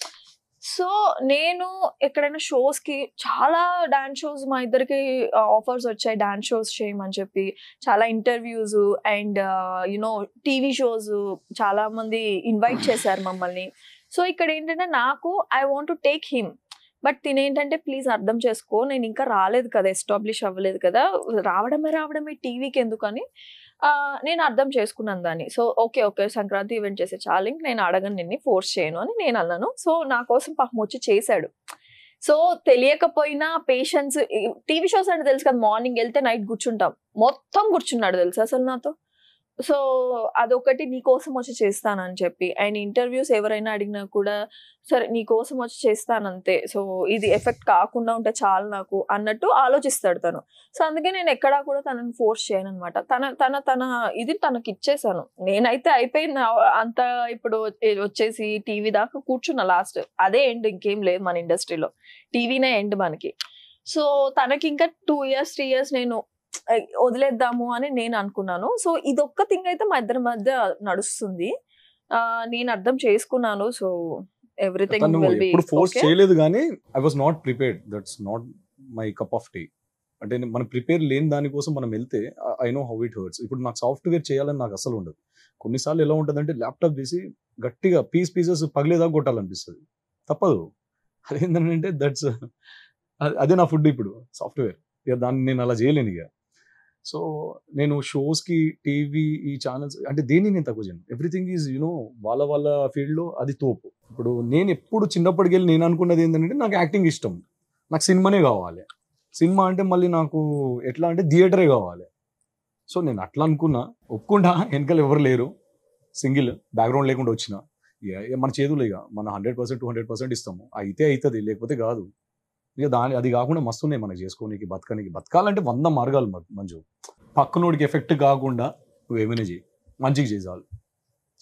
సో నేను ఎక్కడైనా షోస్ కి, చాలా డాన్స్ షోస్ మా ఇద్దరికి ఆఫర్స్ వచ్చాయి, డాన్స్ షోస్ చేయమని చెప్పి, చాలా interviews and you know TV shows చాలా మంది ఇన్వైట్ చేశారు మమ్మల్ని. సో ఇక్కడ ఏంటంటే నాకు I want to take him, but తినేంటంటే ప్లీజ్ అర్థం చేసుకో, నేను ఇంకా రాలేదు కదా, ఎస్టాబ్లిష్ అవ్వలేదు కదా, రావడమే టీవీకి ఎందుకని నేను అర్థం చేసుకున్నాను దాన్ని. సో ఓకే సంక్రాంతి ఈవెంట్ చేసే చాలా, ఇంక నేను అడగను, నిన్ను ఫోర్స్ చేయను అని నేను అన్నాను. సో నా కోసం పాపం వచ్చి చేశాడు. సో తెలియకపోయినా పేషెన్స్, టీవీ షోస్ అంటే తెలుసు కదా, మార్నింగ్ వెళ్తే నైట్ కూర్చుంటాం, మొత్తం కూర్చున్నాడు తెలుసు అసలు నాతో. సో అదొకటి నీ కోసం వచ్చి చేస్తానని చెప్పి, అండ్ ఇంటర్వ్యూస్ ఎవరైనా అడిగినా కూడా సరే నీ కోసం వచ్చి చేస్తానంతే, సో ఇది ఎఫెక్ట్ కాకుండా ఉంటే చాలు నాకు అన్నట్టు ఆలోచిస్తాడు తను. సో అందుకే నేను ఎక్కడా కూడా తనని ఫోర్స్ చేయను అనమాట. తన ఇది తనకి ఇచ్చేసాను. నేనైతే అయిపోయింది అంత. ఇప్పుడు వచ్చేసి టీవీ దాకా కూర్చున్నా, లాస్ట్ అదే ఎండ్, ఇంకేం లేదు మన ఇండస్ట్రీలో, టీవీనే ఎండ్ మనకి. సో తనకి ఇంకా 2 years 3 years నేను వదిలేద్దాము అని నేను అనుకున్నాను. సో ఇదొక్క థింగ్ అయితే మా ఇద్దరి మధ్య నడుస్తుంది. నేను అర్థం చేసుకున్నాను. సో ఎవ్రీథింగ్ విల్ బి ఇప్పుడు ఫోర్స్ చేయలేదు కానీ I was not prepared. That's not my cup of tea. అంటే మనం ప్రిపేర్ లేని దానికోసం మనం వెళ్తే I know how it hurts. ఇప్పుడు నాకు సాఫ్ట్వేర్ చేయాలని నాకు అసలు ఉండదు. కొన్నిసార్లు ఎలా ఉంటుందంటే ల్యాప్టాప్ తీసి గట్టిగా పీసెస్ పగిలేదాకా కొట్టాలనిపిస్తుంది. తప్పదు. అదేంటంటే దట్స్ అదే నా ఫుడ్ ఇప్పుడు సాఫ్ట్వేర్. ఇక దాన్ని నేను అలా చేయలేను ఇక. సో నేను షోస్కి టీవీ ఈ ఛానల్స్ అంటే దేన్ని నేను తక్కువ చేయను. ఎవ్రీథింగ్ ఈజ్ వాళ్ళ ఫీల్డ్లో అది తోపు. ఇప్పుడు నేను ఎప్పుడు చిన్నప్పటికి వెళ్ళి నేను అనుకున్నది ఏంటంటే నాకు యాక్టింగ్ ఇష్టం, నాకు సినిమానే కావాలి. సినిమా అంటే మళ్ళీ నాకు ఎట్లా అంటే థియేటరే కావాలి. సో నేను అట్లా అనుకున్నా, ఒప్పుకుంటా. వెనకాల ఎవరు లేరు, సింగిల్ బ్యాక్గ్రౌండ్ లేకుండా వచ్చిన మన చేతులు ఇక మన 100% 200% ఇస్తాము. అయితే అవుతుంది, లేకపోతే కాదు. ఇక అది కాకుండా మస్తు ఉన్నాయి మనకి చేసుకోనికి, బతకాలంటే 100 మార్గాలు మంచు. పక్కనోడికి ఎఫెక్ట్ కాకుండా నువ్వు ఏమైనా చేయి, మంచిగా చేయాలి.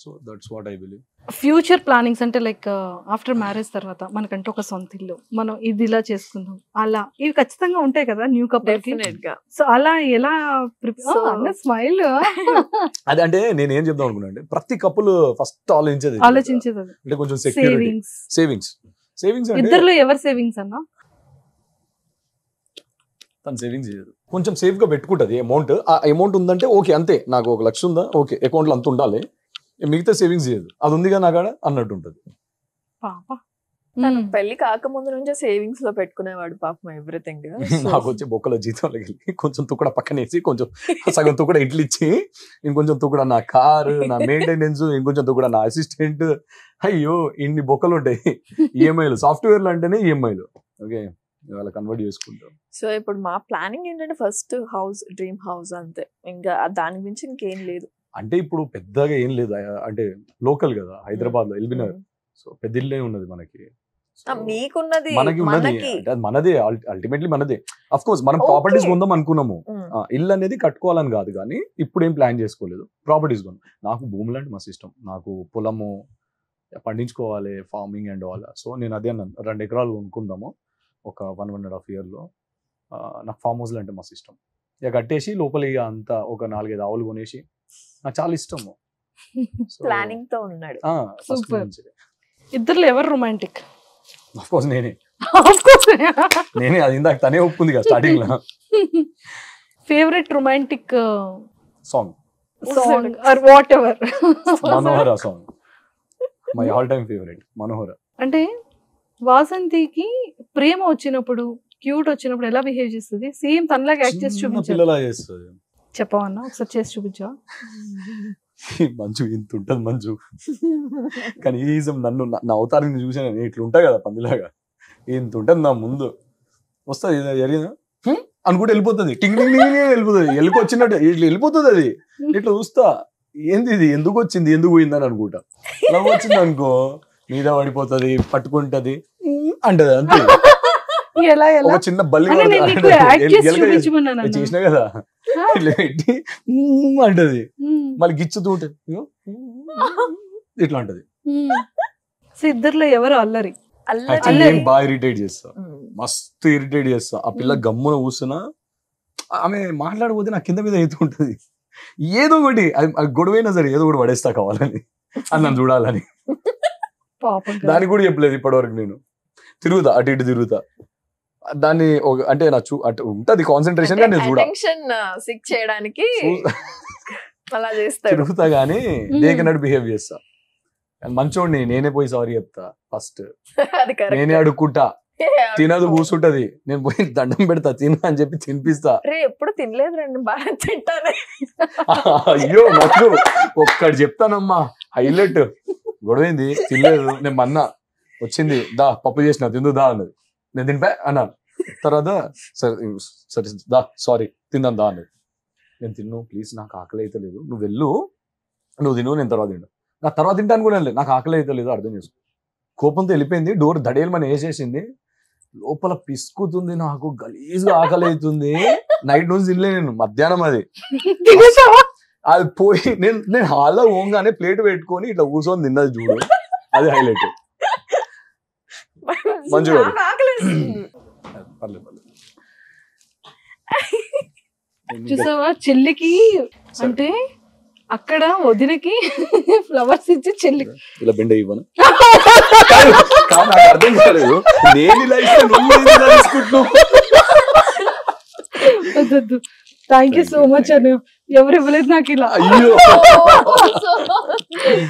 So that's what I believe. Future plannings అంటే లైక్ ఆఫ్టర్ మ్యారేజ్ తర్వాత మనకంటే ఒక సొంత ఇల్లు, మనం ఇది ఇలా చేసుకుందాం, అలా ఇవి ఖచ్చితంగా ఉంటాయి కదా న్యూ కపుల్ కి. సో అలా ఎలా స్మైల్ అది అంటే నేను ఏం చెప్దాం అనుకున్నా అంటే ప్రతి కపుల్ ఫస్ట్ ఆలోచించేది అంటే కొంచెం సేవింగ్స్. ఇద్దరులో ఎవరు సేవింగ్స్ అన్నా? తను సేవింగ్స్ చేయదు, కొంచెం సేఫ్ గా పెట్టుకుంటది అమౌంట్. ఆ అమౌంట్ ఉందంటే ఓకే, అంతే. నాకు 1 లక్ష ఉందా, ఓకే, అకౌంట్ లో అంత ఉండాలి, మిగతా సేవింగ్స్ చేయదు. అది ఉందిగా నాకాడ అన్నట్టు ఉంటది. తను పెళ్లి కాకముందు నుంచే సేవింగ్స్ లో పెట్టుకునేవాడు పాపం ఎవ్రీథింగ్. నాకు వచ్చి బొక్కల జీతంలోకి వెళ్ళి కొంచెం తుక్కడ పక్కనేసి కొంచెం సగం తుక్కడ ఇడ్లు ఇచ్చి, ఇంకొంచెం తుక్కడ నా కారు, నా మెయింటెనెన్స్, ఇంకొంచెం తుక్కడ నా అసిస్టెంట్. అయ్యో ఇన్ని బొక్కలు ఉంటాయి. ఈఎంఐలు సాఫ్ట్వేర్లు అంటేనే ఈఎంఐలు. ఓకే, ఇవాళ కన్వర్ట్ చేసుకుంటాం. సో ఇప్పుడు మా ప్లానింగ్ ఏంటంటే ఫస్ట్ హౌస్, డ్రీమ్ హౌస్ అంతే, ఇంకా దాని గురించి ఇంకేం లేదు. అంటే ఇప్పుడు పెద్దగా ఏం లేదు, అంటే లోకల్ కదా హైదరాబాద్ లో ఎల్బీనగర్. సో పెద్ద ఇల్లే ఉన్నది మనకి, మీకున్నది మనకి ఉన్నది, మనదే అల్టిమేట్లీ మనదే. అఫ్ కోర్స్ మనం ప్రాపర్టీస్ కొందాం అనుకున్నాము, ఇల్లు అనేది కట్టుకోవాలని కాదు, కానీ ఇప్పుడు ఏం ప్లాన్ చేసుకోలేదు. ప్రాపర్టీస్ కొందాం. నాకు భూములు అంటే మస్తు ఇష్టం, నాకు పొలము పండించుకోవాలి, ఫార్మింగ్ అండ్ ఆల్. సో నేను అదే అన్నాను, 2 ఎకరాలు కొనుక్కుందాము ఒక 1.5 yearలో. నాకు ఫామ్ హౌస్లు అంటే మస్తు ఇష్టం. ఇక కట్టేసి లోపల ఇక అంతా ఒక 4-5 ఆవులు కొనేసి, నాకు చాలా ఇష్టము. ప్లానింగ్ తో ఉన్నాడు. ఇద్దరు ఎవరు రొమాంటిక్? ఆఫ్ కోర్స్ నేనే. అది ఇందాక తనే ఒప్పుకుంది కదా స్టార్టింగ్ లో. Favourite romantic song or whatever? Manohara song, my all time favourite Manohara. అంటే వాసంతికి ప్రేమ వచ్చినప్పుడు, క్యూట్ వచ్చినప్పుడు ఎలా బిహేవ్ చేస్తుంది? సేమ్ తనలాగా యాక్ట్ చేసి చూపించాలి. చెప్పవన్నా ఒకసారి చేసి చూపించా? మంచు ఇంత ఉంటుంది మంచు, కనీసం నన్ను నా అవతారాన్ని చూసాను నేను ఇట్లా ఉంటా కదా పందిలాగా, ఇంత ఉంటుంది నా ముందు. వస్తుంది జరిగిందా అనుకుంటే వెళ్ళిపోతుంది, టింగ్ టింగ్ టింగ్ వెళ్ళిపోతుంది, వెళ్ళిపోచ్చినట్టు ఇట్లా వెళ్ళిపోతుంది. అది ఇట్లా చూస్తా, ఏంది ఇది, ఎందుకు వచ్చింది, ఎందుకు పోయిందని అనుకుంటా. అలా వచ్చింది అనుకో మీద పడిపోతుంది, పట్టుకుంటది అంటది, అంతే. ఒక చిన్న బల్లి చేసినా కదా ఇట్లా పెట్టి అంటది, మళ్ళీ గిచ్చుతూ ఉంటది, ఇట్లా అంటది. ఇద్దరులో ఎవరు అల్లరి? నేను బాగా ఇరిటేట్ చేస్తా, మస్తు ఇరిటేట్ చేస్తా. ఆ పిల్ల గమ్మున కూర్చున్నా, ఆమె మాట్లాడకపోతే నా కింద మీద అవుతుంటది. ఏదో ఒకటి అది గొడవైనా సరే ఏదో ఒకటి పడేస్తా కావాలని, అని నన్ను చూడాలని. దానికి కూడా చెప్పలేదు ఇప్పటివరకు. నేను తిరుగుతా, అటు ఇటు తిరుగుతా. దాన్ని అంటే నా అటు ఉంటది కాన్సన్ట్రేషన్ గా నేను చూడ చేయడానికి తిరుగుతా గానీ దేకనట్టు బిహేవ్ చేస్తా. మంచోడిని నేనే పోయి సారీ చెప్తా ఫస్ట్, నేనే అడుక్కుంటా. తినదు కూర్చుంటది, నేను పోయి దండం పెడతా తిన అని చెప్పి తినిపిస్తా. ఎప్పుడు తినలేదు రండి బాగా తింటాను. అయ్యో నాకు ఒక్కటి చెప్తానమ్మా హైలైట్, గొడవైంది తినలేదు, నేను మన్నా వచ్చింది దా పప్పు చేసిన తిందు దా అన్నది, నేను తినిపా అన్నాను. తర్వాత సరే సరే దా సారీ తిందాం దా అన్నది. నేను తిన్ను ప్లీజ్, నాకు ఆకలి అయితే లేదు, నువ్వు వెళ్ళు, నువ్వు తిను, నేను తర్వాత తింటా. నా తర్వాత తింటాను కూడా లేదు, నాకు ఆకలి అయితే లేదు, అర్థం చేసుకో. కోపంతో వెళ్ళిపోయింది, డోర్ దడేలమని వేసేసింది. లోపల పిసుకుతుంది, నాకు గలీజ్గా ఆకలి అవుతుంది. నైట్ నుంచి తినలే నేను, మధ్యాహ్నం అది అది పోయి నేను హాల్లో పోగానే ప్లేట్ పెట్టుకొని ఇట్లా కూర్చొని తిన్నది చూడు, అది హైలైట్. మంచిగా నాకు ఆకలేస్తుంది. పర్లేదు పర్లేదు. చూసావా చెల్లికి అంటే అక్కడ వదినకి ఫ్లవర్స్ ఇచ్చి చెల్లికి ఇలా బెండ్ ఇవ్వను, నాకు అర్థం కాలేదు. నేను ఇలా ఇస్తే నువ్వు ఇలా తీసుకుంటున్నావు. వద్దు. థ్యాంక్ యూ సో మచ్ అను, ఎవరు ఇవ్వలేదు నాకు ఇలా. అయ్యో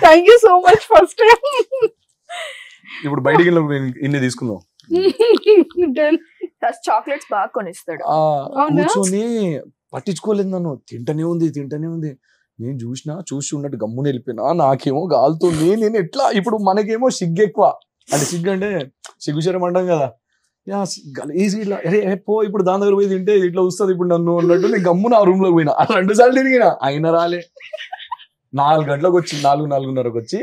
thank you so much first time. ఇప్పుడు బయటికి ఇన్ని తీసుకుందాం. చాక్లెట్స్ బాగా కొనిస్తాడు. కూర్చొని పట్టించుకోలేదు నన్ను, తింటనే ఉంది. నేను చూసి ఉన్నట్టు గమ్మున వెళ్ళిపోయినా. నాకేమో గాలుతుంది, నేను ఎట్లా ఇప్పుడు మనకేమో సిగ్గు ఎక్కువ, అంటే సిగ్గు అంటే సిగ్గుశరం అంటాం కదా, ఈజీ ఇట్లా అరే పో ఇప్పుడు దాని దగ్గర పోయి తింటే ఇట్లా వస్తుంది ఇప్పుడు నన్ను అన్నట్టు నేను గమ్మున ఆ రూమ్ లోకి పోయినా. 2 సార్లు తిరిగినా, అయినా రాలే. 4 గంటలకు వచ్చి 4:30కు వచ్చి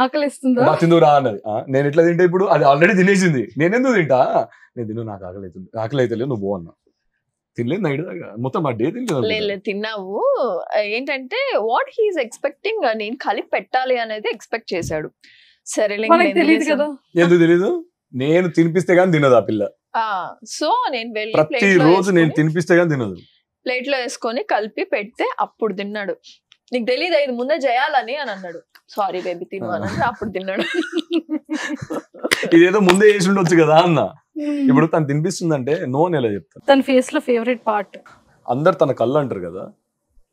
ఆకలిస్తుందా తిందుకు రా అన్నది. నేను ఎట్లా తింటా ఇప్పుడు, అది ఆల్రెడీ తినేసింది, నేనెందుకు తింటా, నేను తిను, నాకు ఆకలి అయితే లేదు, నువ్వు పో అన్నా. తినలేదు నైట్ దాకా, మొత్తం ఆ డే తినలేదు. తిన్నావు. ఏంటంటే వాట్ హీఈస్ ఎక్స్పెక్టింగ్, నేను కలిపి పెట్టాలి అనేది ఎక్స్పెక్ట్ చేశాడు. సరేలే, తెలియదు కదా. ఎందుకు తెలీదు, నేను తినిపిస్తే గానీ తినదు ఆ పిల్ల. సో నేను వెళ్ళి ప్రతి రోజు నేను తినిపిస్తే గానీ తినదు. ప్లేట్ లో వేసుకొని కలిపి పెడితే అప్పుడు తిన్నాడు. నీకు తెలియదు ఇది ముందే చేయాలని అని అన్నాడు. సారీ బేబీ తిను అని అప్పుడు తిన్నాడు. ఇదేదో ముందే వేసి ఉండొచ్చు కదా అన్న. ఇప్పుడు తను తినిపిస్తుందంటే నో అని ఎలా చెప్తాను. తన ఫేస్ లో ఫేవరెట్ పార్ట్ అందరు తన కళ్ళు అంటారు కదా,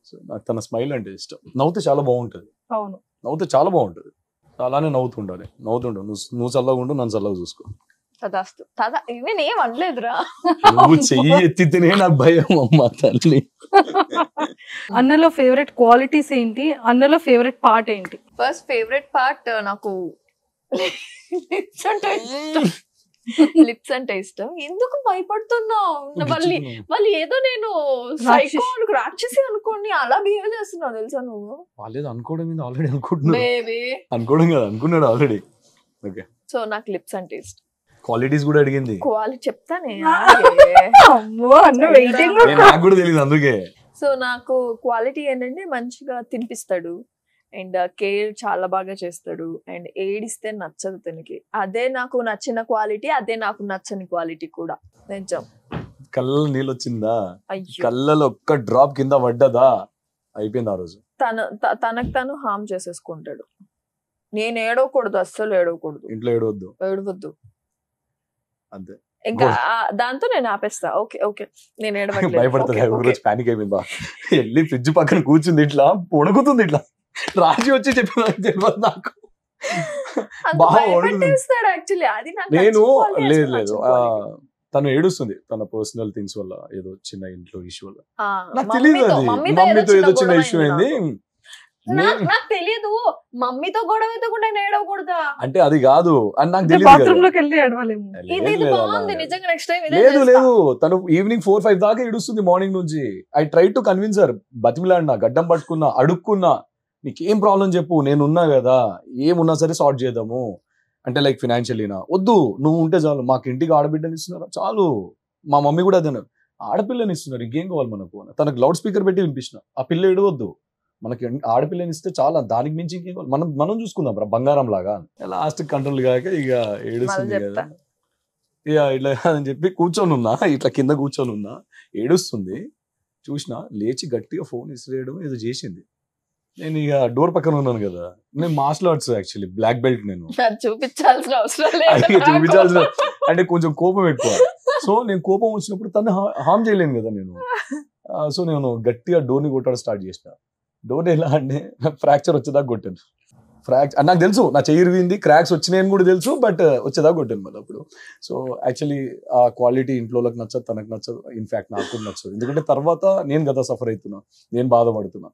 సో నాకు తన స్మైల్ అంటే ఇష్టం. నవ్వుతే చాలా బాగుంటది. అవును, నవ్వుతే చాలా బాగుంటది. అలానే నవ్వుతుండాలి. నువ్వు చల్లగా ఉండు, నన్ను చల్లగా చూసుకో. తదాస్తు. నేను ఏం అనలేదురా. నువ్వు చెయ్యి ఎత్తితేనే నాకు భయం అమ్మా తల్లి. అన్నలో ఫేవరెట్ క్వాలిటీస్ ఏంటి, అన్నలో ఫేవరెట్ పార్ట్ ఏంటి? ఫస్ట్ ఫేవరెట్ పార్ట్ నాకు లిప్స్ అంటే ఇష్టం. ఎందుకు భయపడుతున్నావు? వాళ్ళు ఏదో నేను రాక్షసి అనుకోండి అలా బిహేవ్ చేస్తున్నావు తెలుసా నువ్వు. వాళ్ళేదో అనుకోవడం మీద ఆల్రెడీ అనుకుంటున్నాడు. బేబీ అనుకోవడం కదా, అనుకున్నాడు ఆల్రెడీ. ఓకే, సో నాకు లిప్స్ అంటే ఇష్టం. క్వాలిటీస్ కూడా అడిగింది. క్వాలిటీ చెప్తానే, నాకు కూడా తెలియదు అందుకే. సో నాకు క్వాలిటీ ఏంటంటే మంచిగా తినిపిస్తాడు అండ్ కేర్ చాలా బాగా చేస్తాడు అండ్ ఏడిస్తే నచ్చదు తనకి. అదే నాకు నచ్చిన క్వాలిటీ, అదే నాకు నచ్చని క్వాలిటీ కూడా. నిజం. కళ్ళలో నీళ్ళు వచ్చిందా, కళ్ళలో ఒక్క డ్రాప్ కింద పడ్డదా, అయిపోయింది ఆ రోజు. తనకు తను హార్మ్ చేసేసుకుంటాడు. నేను ఏడవకూడదు, అస్సలు ఏడవకూడదు, ఇంట్లో ఏడవద్దు అంతే. ఇంకా దాంతో నేను ఆపేస్తా. ఓకే ఓకే నేను ఏడవట్లేదు. భయపడుతుంది, పానిక్ అయిపోయిందా, వెళ్ళి ఫ్రిడ్జ్ పక్కన కూర్చుంది, ఇట్లా పొడుగుతుంది, ఇట్లా రాజీ వచ్చి చెప్పిన నాకు నేను లేదు తను ఏడుస్తుంది తన పర్సనల్ థింగ్స్ వల్ల, ఏదో చిన్న ఇంట్లో ఇష్యూ వల్ల. నాకు తెలియదు అది మమ్మీతో ఏదో చిన్న ఇష్యూ అయింది. నాకు తెలియదు మమ్మీతో గొడవ ఎత్తకుండా ఏడవకూడదా అంటే అది కాదు అని నాకు తెలియదు. లేదు తను ఈవినింగ్ 4-5 దాకా ఏడుస్తుంది మార్నింగ్ నుంచి. I try to convince her, బతిమిలాడినా, గడ్డం పట్టుకున్నా, అడుక్కున్నా, నీకేం ప్రాబ్లం చెప్పు, నేనున్నా కదా, ఏమున్నా సరే సార్ట్ చేద్దాము అంటే, లైక్ ఫినాన్షియలీనా, వద్దు నువ్వు ఉంటే చాలు, మాకు ఇంటికి ఆడబిడ్డని ఇస్తున్నారు చాలు. మా మమ్మీ కూడా అదే, ఆడపిల్లని ఇస్తున్నారు ఇంకేం కావాలి మనకు. తనకు లౌడ్ స్పీకర్ పెట్టి వినిపించిన, ఆ పిల్ల ఏడవద్దు, మనకి ఆడపిల్లని ఇస్తే చాలా, దానికి మించి ఇంకేం కావాలి, మనం చూసుకుందాం రా బంగారం లాగా. లాస్ట్ కంట్రోల్ కాక ఇక ఏడుస్తుంది కదా, ఇక ఇట్లా అని చెప్పి కూర్చొని ఉన్నా, ఇట్లా కింద కూర్చొని ఉన్నా, ఏడుస్తుంది చూసిన, లేచి గట్టిగా ఫోన్ ఇసిరేయడం ఏదో చేసింది. నేను ఇక డోర్ పక్కన ఉన్నాను కదా, నేను martial arts actually black belt, నేను చూపించాల్సిన అవసరం అంటే కొంచెం కోపం ఎక్కువ. సో నేను కోపం వచ్చినప్పుడు తను హార్మ్ చేయలేను కదా నేను. సో నేను గట్టిగా డోర్ని కొట్టడం స్టార్ట్ చేసిన. డోర్ ఎలా అంటే ఫ్రాక్చర్ వచ్చేదాకా కొట్టాను. నాకు తెలుసు నా చెయ్యి ఇరిగింది, క్రాక్స్ వచ్చినాయని కూడా తెలుసు, బట్ వచ్చేదాకా కొట్టాను మళ్ళీ అప్పుడు. సో యాక్చువల్లీ ఆ క్వాలిటీ ఇంట్లోకి నచ్చదు, తనకు నచ్చదు, ఇన్ఫాక్ట్ నాకు కూడా నచ్చదు. ఎందుకంటే తర్వాత నేను కదా సఫర్ అవుతున్నా, నేను బాధపడుతున్నా.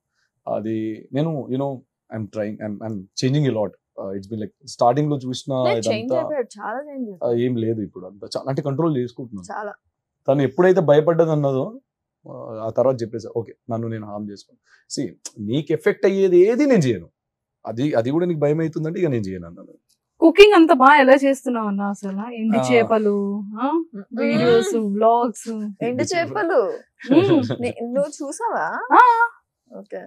అది నేను I'm trying, I'm changing a lot. It's been like starting లో చూసిన ఇదంతా ఏం లేదు ఇప్పుడు, అంతా చాలా అంటే కంట్రోల్ చేసుకుంటున్నాను. తను ఎప్పుడైతే భయపడ్డది అన్నదో ఆ తర్వాత చెప్పేసా ఓకే నన్ను నేను హామ్ చేసుకోను. సి నీకు ఎఫెక్ట్ అయ్యేది ఏది నేను చేయను, అది కూడా నీకు భయం అవుతుందంటే ఇక నేను చేయను అన్నాను. కుకింగ్ అంత బాగా ఎలా చేస్తున్నావు అన్న అసలు? ఎండి చేపలు వీడియోస్ వ్లాగ్స్. ఎండు చేపలు నువ్వు చూసావా? ఓకే.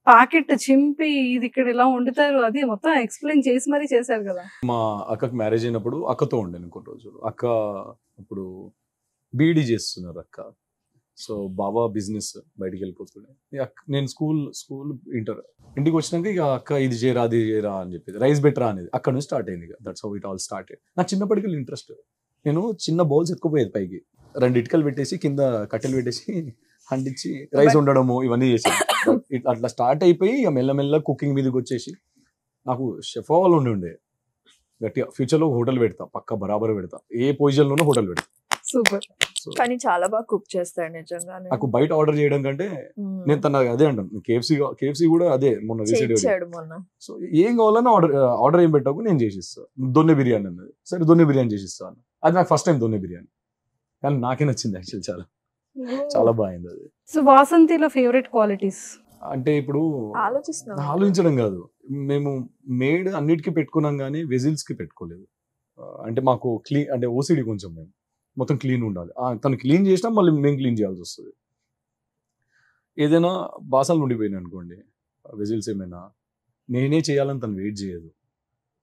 పాకెట్ చింపి ఇది ఇక్కడ ఇలా వండుతారు అది మొత్తం ఎక్స్ప్లెయిన్ చేసి మరీ చేశారు కదా. మా అక్కకి మ్యారేజ్ అయినప్పుడు అక్కతో ఉండేను కొన్ని రోజులు. అక్క ఇప్పుడు బీడీ చేస్తున్నారు అక్క. సో బాబా బిజినెస్ బయటికి వెళ్ళిపోతుండే. నేను స్కూల్ ఇంటికి వచ్చినాక ఇక అక్క ఇది చేయరా అది చేయరా అని చెప్పేది, రైస్ బెటరా అనేది అక్కడ నుంచి స్టార్ట్ అయింది. That's how it all started. నాకు చిన్నప్పటికి ఇంట్రెస్ట్. నేను చిన్న బౌల్స్ ఎత్తుకుపోయేది పైకి, 2 ఇటుకలు పెట్టేసి కింద కట్టెలు పెట్టేసి హండించి రైస్ ఉండడము ఇవన్నీ చేసాను. అట్లా స్టార్ట్ అయిపోయి ఇక మెల్లమెల్ల కుకింగ్ మీదకి వచ్చేసి నాకు షెఫ్ అవ్వాలి ఉండే గట్టిగా. ఫ్యూచర్లో హోటల్ పెడతా, పక్క బరాబర్ పెడతా, ఏ పొజిషన్లోనూ హోటల్ పెడతా. సూపర్. కానీ చాలా బాగా కుక్ చేస్తాడు నిజంగా. నాకు బయట ఆర్డర్ చేయడం కంటే నేను తన అదే అంటాను, కేఎఫ్సీ కూడా అదే మొన్న రీసెంట్. సో ఏం కావాలన్నా ఆర్డర్ ఏం పెట్టాకు నేను చేసిస్తాను. దొన్నె బిర్యానీ అన్నది, సరే దొన్నె బిర్యానీ చేసిస్తాను. అది నాకు ఫస్ట్ టైం దొన్నె బిర్యానీ, కానీ నాకే నచ్చింది యాక్చువల్, చాలా బాగుంది అది. సో వాసంతిలో ఫేవరెట్ క్వాలిటీస్ అంటే ఇప్పుడు ఆలోచించడం కాదు, మేము మేడ్ అన్నిటికీ పెట్టుకున్నాం కానీ వెజిల్స్ కి పెట్టుకోలేదు. అంటే మాకు క్లీన్ అంటే ఓసిడి కొంచెం, మేము మొత్తం క్లీన్ ఉండాలి. తను క్లీన్ చేసినా మళ్ళీ మేము క్లీన్ చేయాల్సి వస్తుంది. ఏదైనా బాసనలు ఉండిపోయినాయి అనుకోండి, వెజిల్స్ ఏమైనా నేనే చేయాలని తను వెయిట్ చేయదు.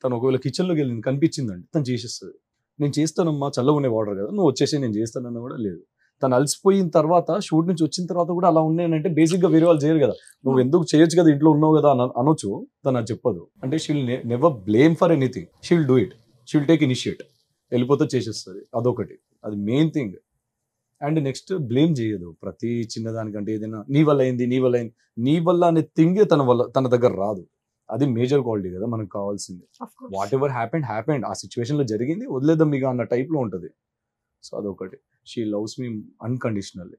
తను ఒకవేళ కిచెన్లోకి వెళ్ళి కనిపించిందండి తను చేసేస్తుంది. నేను చేస్తానమ్మా చల్లగా ఉండే వాటర్ కదా నువ్వు వచ్చేసి నేను చేస్తానన్నా కూడా లేదు. తను అలసిపోయిన తర్వాత షూట్ నుంచి వచ్చిన తర్వాత కూడా అలా ఉన్నాయంటే బేసిక్గా వేరే వాళ్ళు చేయరు కదా, నువ్వు ఎందుకు చేయొచ్చు కదా ఇంట్లో ఉన్నావు కదా అనొచ్చు. తను అది చెప్పదు. అంటే she'll never blame for anything, she'll do it, she'll take initiate, వెళ్ళిపోతే చేసేస్తుంది. అదొకటి, అది main thing. And next blame చేయదు ప్రతి చిన్నదానికంటే. ఏదైనా నీ వల్ల అయింది నీ వల్ల అనే థింగే తన దగ్గర రాదు. అది మేజర్ క్వాలిటీ కదా మనకు కావాల్సింది. వాట్ ఎవర్ హ్యాపెండ్ ఆ సిచ్యువేషన్లో జరిగింది, వదిలేద్దాం ఇక అన్న టైప్లో ఉంటుంది. సో అదొకటి. షీ లవ్స్ మీ అన్కండిషనల్లీ,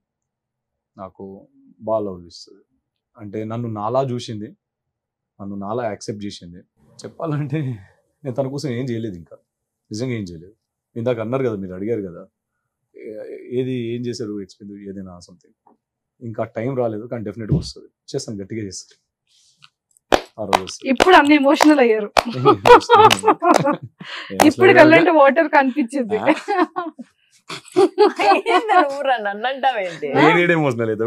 నాకు బాగా లవ్ ఇస్తుంది. అంటే నన్ను నాలా చూసింది, నన్ను నాలా యాక్సెప్ట్ చేసింది. చెప్పాలంటే నేను తన కోసం ఏం చేయలేదు, ఇంకా నిజంగా ఏం చేయలేదు. ఇందాక అన్నారు కదా, మీరు అడిగారు కదా ఏం చేశారు ఎక్స్పెక్ట్ ఏదైనా సంథింగ్, ఇంకా టైం రాలేదు కానీ డెఫినెట్గా వస్తుంది, చేస్తాను, గట్టిగా చేస్తాను. ఆ రోజు ఇప్పుడు అన్ని ఎమోషనల్ అయ్యారు, ఇప్పుడు కళ్ళంటే వాటర్ కనిపించింది. ఎమోషనల్ అయితే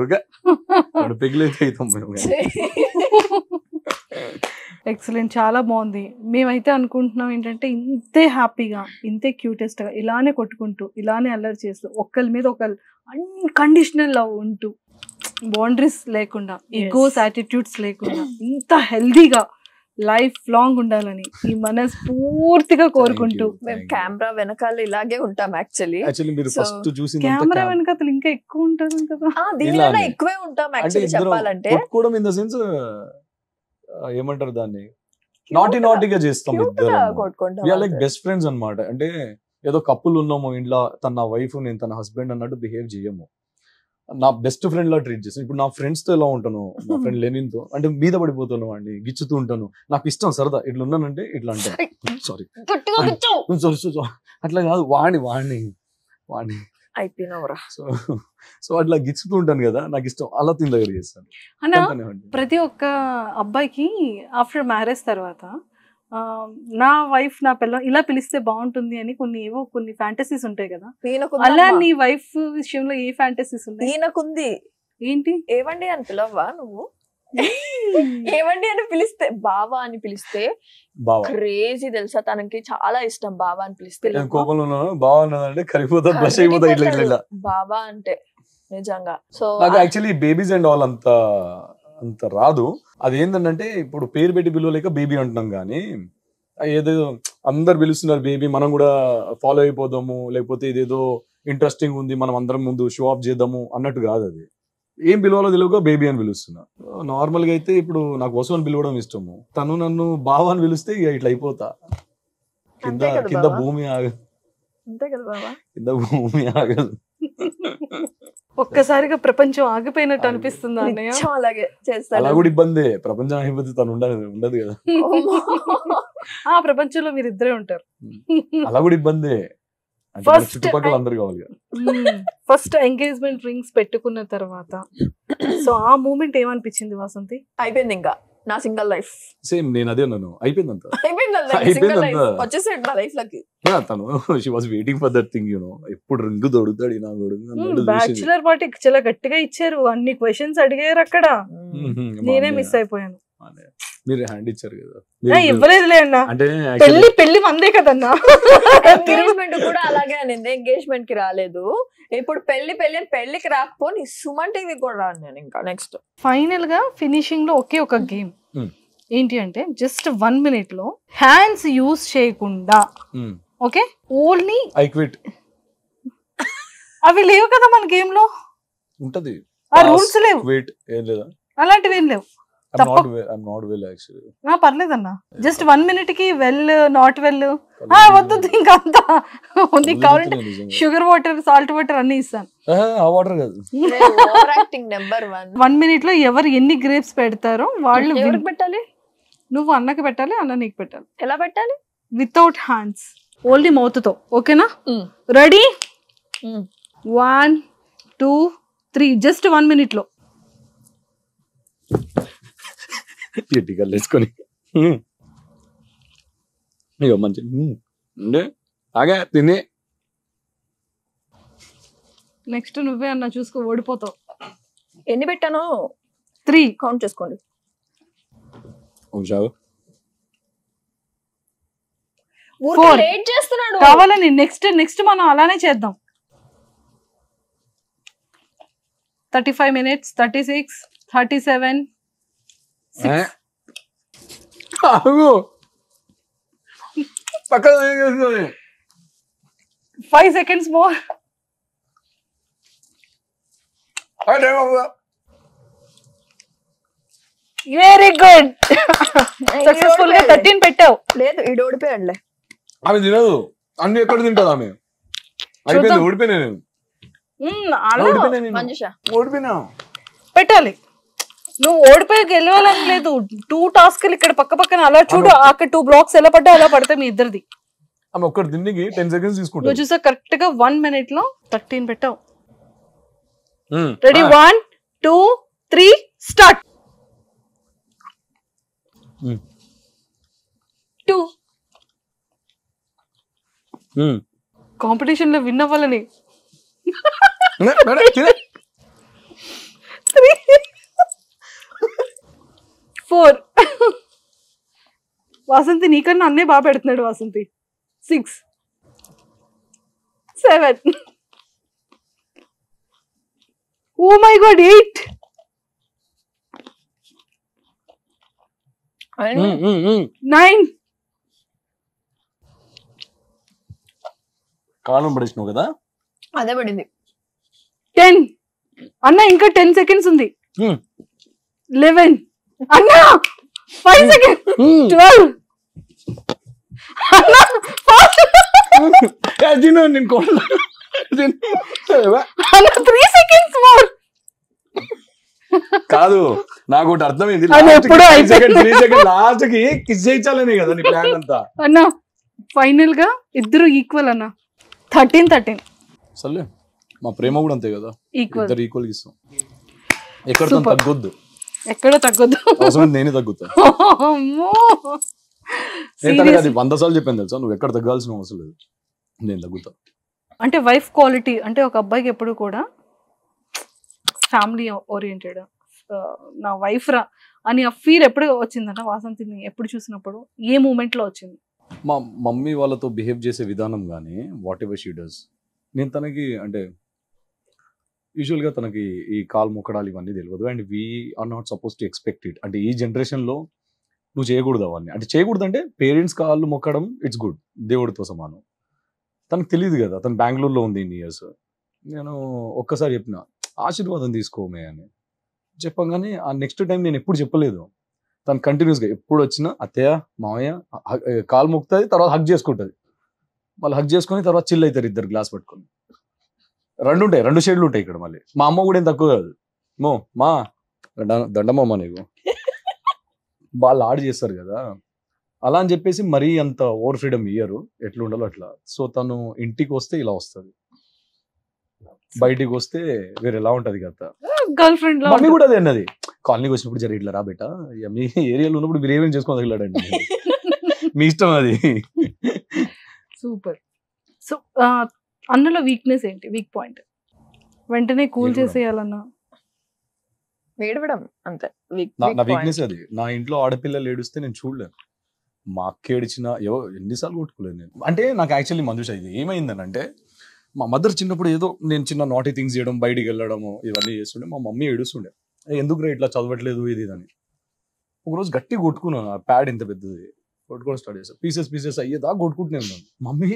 ఎక్సలెంట్, చాలా బాగుంది. మేమైతే అనుకుంటున్నాం ఏంటంటే ఇంతే హ్యాపీగా, ఇంతే క్యూటెస్ట్ గా ఇలానే కొట్టుకుంటూ, ఇలానే అల్లరి చేస్తూ, ఒకరి మీద ఒకరు అన్కండిషనల్ లవ్ ఉంటూ, బౌండరీస్ లేకుండా, ఈగోస్ యాటిట్యూడ్స్ లేకుండా, ఇంత హెల్దీగా లైఫ్ లాంగ్ ఉండాలని ఈ మనస్ఫూర్తిగా కోరుకుంటూ, మేము కెమెరా వెనకాల ఇలాగే ఉంటాం. యాక్చువల్లీ కెమెరా వెనకాల ఇంకా ఎక్కువ ఉంటారు కదా, దీనిలో ఎక్కువే ఉంటాం యాక్చువల్లీ చెప్పాలంటే. ఇన్ ద సెన్స్ ఏమంటారు దాన్ని, నాటీగా చేస్తాం, లైక్ బెస్ట్ ఫ్రెండ్స్ అన్నమాట. అంటే ఏదో కప్పులు ఉన్నాము ఇంట్లో, తన వైఫ్ నేను తన హస్బెండ్ అన్నట్టు బిహేవ్ చేయము. నా బెస్ట్ ఫ్రెండ్ లా ట్రీట్ చేస్తాను. ఇప్పుడు నా ఫ్రెండ్స్ తో ఎలా ఉంటాను, నా ఫ్రెండ్ లెనిన్తో అంటే మీద పడిపోతాను, వాడిని గిచ్చుతూ ఉంటాను. నాకు ఇష్టం సరదా, ఇట్లా ఉన్నానంటే ఇట్లా అంటాను, సారీ అట్లా కాదు, వాడిని అయిపోయినవరా. సో అట్లా గిచ్చుతూ ఉంటాను కదా, నాకు ఇష్టం, అలా తిన దగ్గర చేస్తాను. అన్న ప్రతి ఒక్క అబ్బాయికి ఆఫ్టర్ మ్యారేజ్ తర్వాత నా వైఫ్ నా పిల్ల ఇలా పిలిస్తే బాగుంటుంది అని కొన్ని ఫ్యాంటసీస్ ఉంటాయి కదా, అలా నీ వైఫ్ విషయంలో ఏ ఫ్యాంటసీస్ ఉన్నాయి? ఈయనకుంది. ఏంటి? ఏవండి అని పిలవ్వా నువ్వు? ఏవండి అని పిలిస్తే, బావా అని పిలిస్తే క్రేజీ తెలుసా, తనకి చాలా ఇష్టం బావా అని పిలిస్తే. బావా అంటే నిజంగా. So actually babies and all అంత రాదు. అది ఏంటంటే ఇప్పుడు పేరు పెట్టి పిలవలేక బేబీ అంటున్నాం, కానీ ఏదో అందరు పిలుస్తున్నారు బేబీ, మనం కూడా ఫాలో అయిపోదాము, లేకపోతే ఇదేదో ఇంట్రెస్టింగ్ ఉంది మనం అందరం ముందు షో ఆఫ్ చేద్దాము అన్నట్టు కాదు. అది ఏం పిలవాలో తెలియక బేబీ అని పిలుస్తున్నా. నార్మల్ గా అయితే ఇప్పుడు నాకు వసు అని పిలవడం ఇష్టము, తను నన్ను బావ అని పిలిస్తే ఇక ఇట్లా అయిపోతా, కింద భూమి ఆగదు, కింద భూమి ఆగదు. ఒక్కసారిగా ప్రపంచం ఆగిపోయినట్టు అనిపిస్తుంది అన్నయ్య. అలాగే చేస్తాడు. అలా కూడా ఇబ్బంది, ప్రపంచం ఆగిపోతే తను ఉండదు కదా. ఆ ప్రపంచంలో మీరు ఇద్దరే ఉంటారు. అలా కూడా ఇబ్బంది, అంటే మన చుట్టుపక్కల అందరు కావాలి. ఫస్ట్ ఎంగేజ్మెంట్ రింగ్స్ పెట్టుకున్న తర్వాత సో ఆ మూమెంట్ ఏమనిపించింది వాసంతి? అయిపోయింది ఇంకా నా సింగిల్ లైఫ్. సేమ్ నేను అదే అన్నాను, అయిపోయిందంత. వచ్చేసాడు నా లైఫ్ లోకి. తను she was waiting for that thing, ఎప్పుడు రింగు దొడుతాడు నా గొడుగు. బ్యాచులర్ పార్టీ చాలా గట్టిగా ఇచ్చారు, అన్ని క్వశ్చన్స్ అడిగారు అక్కడ, నేనే మిస్ అయిపోయాను. మీరు హ్యాండ్ ఇచ్చారు కదా. ఇవ్వలేదులే అన్న, అంటే పెళ్లి మందే కదన్నా. ఎంగేజ్మెంట్ కూడా అలాగే అనింది, ఎంగేజ్మెంట్ కి రాలేదు. ఇప్పుడు పెళ్లికి రాకపోని సుమన్ టీవీ కూడా రాను నేను. ఇంకా నెక్స్ట్ ఫైనల్ గా ఫినిషింగ్ లో ఒకే ఒక గేమ్ ఏంటి అంటే జస్ట్ 1 minute లో హ్యాండ్స్ యూజ్ చేయకుండా, ఓకే, ఓన్లీ ఐ క్విట్. అవి లేవు కదా మన గేమ్ లో, ఉంటది ఆ రూల్స్ లేవు, క్విట్ ఏం లేదా, అలాంటివి ఏం లేవు. I'm not well actually. పర్లేదన్నా, జస్ట్ 1 minute కి వెల్ నాట్ వెల్ వద్దు, ఇంకా అంతా ఉంది. కావాలంటే షుగర్ వాటర్, సాల్ట్ వాటర్ అన్ని ఇస్తాను. వాటర్ కాదు, ఓవర్ యాక్టింగ్ నెంబర్ 1. 1 minute లో ఎవరు ఎన్ని గ్రేప్స్ పెడతారో వాళ్ళు ఎవరికి పెట్టాలి? నువ్వు అన్నకి పెట్టాలి, అన్న నీకు పెట్టాలి. ఎలా పెట్టాలి? వితౌట్ హ్యాండ్స్, ఓన్లీ మౌత్ తో. ఓకేనా? రెడీ? 1 2 3 జస్ట్ 1 minute లో. వేసుకొని ఇక మంచి ఆగా తిని. నెక్స్ట్ నువ్వే అన్న, చూసుకో, ఓడిపోతావు. ఎన్ని పెట్టాను? 3 కౌంట్ చేసుకోండి. లేట్ చేస్తున్నాడు కావాలని. నెక్స్ట్ మనం అలానే చేద్దాం. 35 minutes, 36, 37, 5 seconds more. Very good. Successful గా 13 పెట్టావు. లేదు, ఈడు ఓడిపోయాడులే. ఆమె తినదు, అన్ని ఎక్కడ తింటది ఆమె. అయిపోయింది, ఓడిపోయినా నేను. ఓడిపోయినా పెట్టాలి. నువ్వు ఓడిపోయి గెలవాలని లేదు, 2 టాస్క్లు ఇక్కడ పక్క పక్కన. అలా చూడు, అక్కడ 2 blocks ఎలా పడ్డా అలా పడితే మీ ఇద్దరిది. ఆమె ఒక్కటి తిండికి 10 seconds తీసుకుంటా. నువ్వు చూసా కరెక్ట్ గా 1 minute లో 13 పెట్టావు. రెడీ? 1 2 3 స్టార్ట్. 2 కాంపిటీషన్ లో విన్ అవ్వాలని. 4 వాసంతి నీకన్నా అన్నే బాగా పెడుతున్నాడు వాసంతి. 6 7 ఓ మై గాడ్ 8 9 కాలం పడేసినావు కదా. అదే పడింది. 10 అన్న, ఇంకా 10 seconds ఉంది. 11 అన్న, 5 seconds. 12 అన్న, 3 seconds more. కాదు, నాకు ఒకటి అర్థమైంది. లాస్ట్ కి కిస్ చేయించాలనే కదా నీ ప్లాన్ అంతా. అన్న ఫైనల్ గా ఇద్దరు ఈక్వల్ అన్న. 13 సర్లే, మా ప్రేమ కూడా అంతే కదా, ఈక్వల్. ఇద్దరు ఈక్వల్ ఇస్తాం. ఎక్కడ తగ్గొద్దు, ఎక్కడ తగ్గొద్దు. అవసరం నేనే తగ్గుతా. నేను 100 సార్లు చెప్పాను తెలుసా, నువ్వు ఎక్కడ తగ్గాల్సిన అవసరం లేదు, నేను తగ్గుతా. అంటే వైఫ్ క్వాలిటీ అంటే ఒక అబ్బాయికి ఎప్పుడు కూడా ఫ్యామిలీ ఓరియంటెడ్, నా వైఫ్ రా అని ఆ ఫీల్ ఎప్పుడు వచ్చిందంట వాసంతిని ఎప్పుడు చూసినప్పుడు? ఏ మూమెంట్ లో వచ్చింది? మా మమ్మీ వాళ్ళతో బిహేవ్ చేసే విధానం కానీ వాట్ ఎవర్ షీ డస్, నేను తనకి అంటే యూజువల్గా తనకి ఈ కాల్ మొక్కడాలు ఇవన్నీ తెలియదు. And we are not suppose to expect it. అంటే ఈ జనరేషన్లో నువ్వు చేయకూడదు అవన్నీ. అంటే చేయకూడదు అంటే పేరెంట్స్ కాళ్ళు మొక్కడం ఇట్స్ గుడ్, దేవుడితో సమానం. తనకు తెలియదు కదా, తను బెంగళూరులో ఉంది ఇన్ని ఇయర్స్. నేను ఒక్కసారి చెప్పిన ఆశీర్వాదం తీసుకోమే అని చెప్పగానే ఆ నెక్స్ట్ టైం నేను ఎప్పుడు చెప్పలేదు. తను కంటిన్యూస్గా ఎప్పుడు వచ్చినా అత్తయ్య మామయ్య కాలు మొక్కుతుంది, తర్వాత హగ్ చేసుకుంటుంది. మళ్ళీ హగ్ చేసుకొని తర్వాత చిల్ అవుతారు ఇద్దరు గ్లాస్ పట్టుకొని. 2 ఉంటాయి, 2 షేడ్లు ఉంటాయి ఇక్కడ. మళ్ళీ మా అమ్మ కూడా ఏం తక్కువ కాదు. మా దండమ్మ నీకు వాళ్ళు ఆడు చేస్తారు కదా, అలా అని చెప్పేసి మరీ అంత ఓవర్ ఫ్రీడమ్ ఇయ్యరు, ఎట్లా ఉండాలో అట్లా. సో తను ఇంటికి వస్తే ఇలా వస్తుంది, బయటికి వస్తే వేరేలా ఉంటది కదా. గర్ల్ ఫ్రెండ్ లో మమ్మీ కూడా అదే అన్నది, కాలనీకి వచ్చినప్పుడు జర ఇట్లా రా బేట, ఇక మీ ఏరియాలో ఉన్నప్పుడు మీరు ఏమేమి చేసుకొని తగిలాడండి, మీ ఇష్టం అది. సూపర్. సో అన్నలో వీక్నెస్ ఏంటి, వీక్ పాయింట్? వెంటనే కూల్ ఏడవడం. చేసేయాలన్నా? వేడవడం అంతే నా వీక్నెస్ అది. నా ఇంట్లో ఆడపిల్లలు ఏడుస్తే నేను చూడలేను, మా అక్క ఏడిచిన ఎన్నిసార్లు కొట్టుకోలేదు నేను. అంటే నాకు యాక్చువల్లీ మంజుష ఇది ఏమైందని అంటే, మా మదర్ చిన్నప్పుడు ఏదో నేను చిన్న నాటీ థింగ్స్ చేయడం, బయటికి వెళ్ళడము ఇవన్నీ చేస్తుండే, మా మమ్మీ ఏడుస్తుండే ఎందుకు ఇట్లా చదవట్లేదు ఇది అని. ఒకరోజు గట్టి కొట్టుకున్నాను, ఆ ప్యాడ్ ఇంత పెద్దది కొట్టుకోవడం స్టార్ట్ చేస్తాను, పీసెస్ అయ్యేదా కొట్టుకుంటున్నాను. మమ్మీ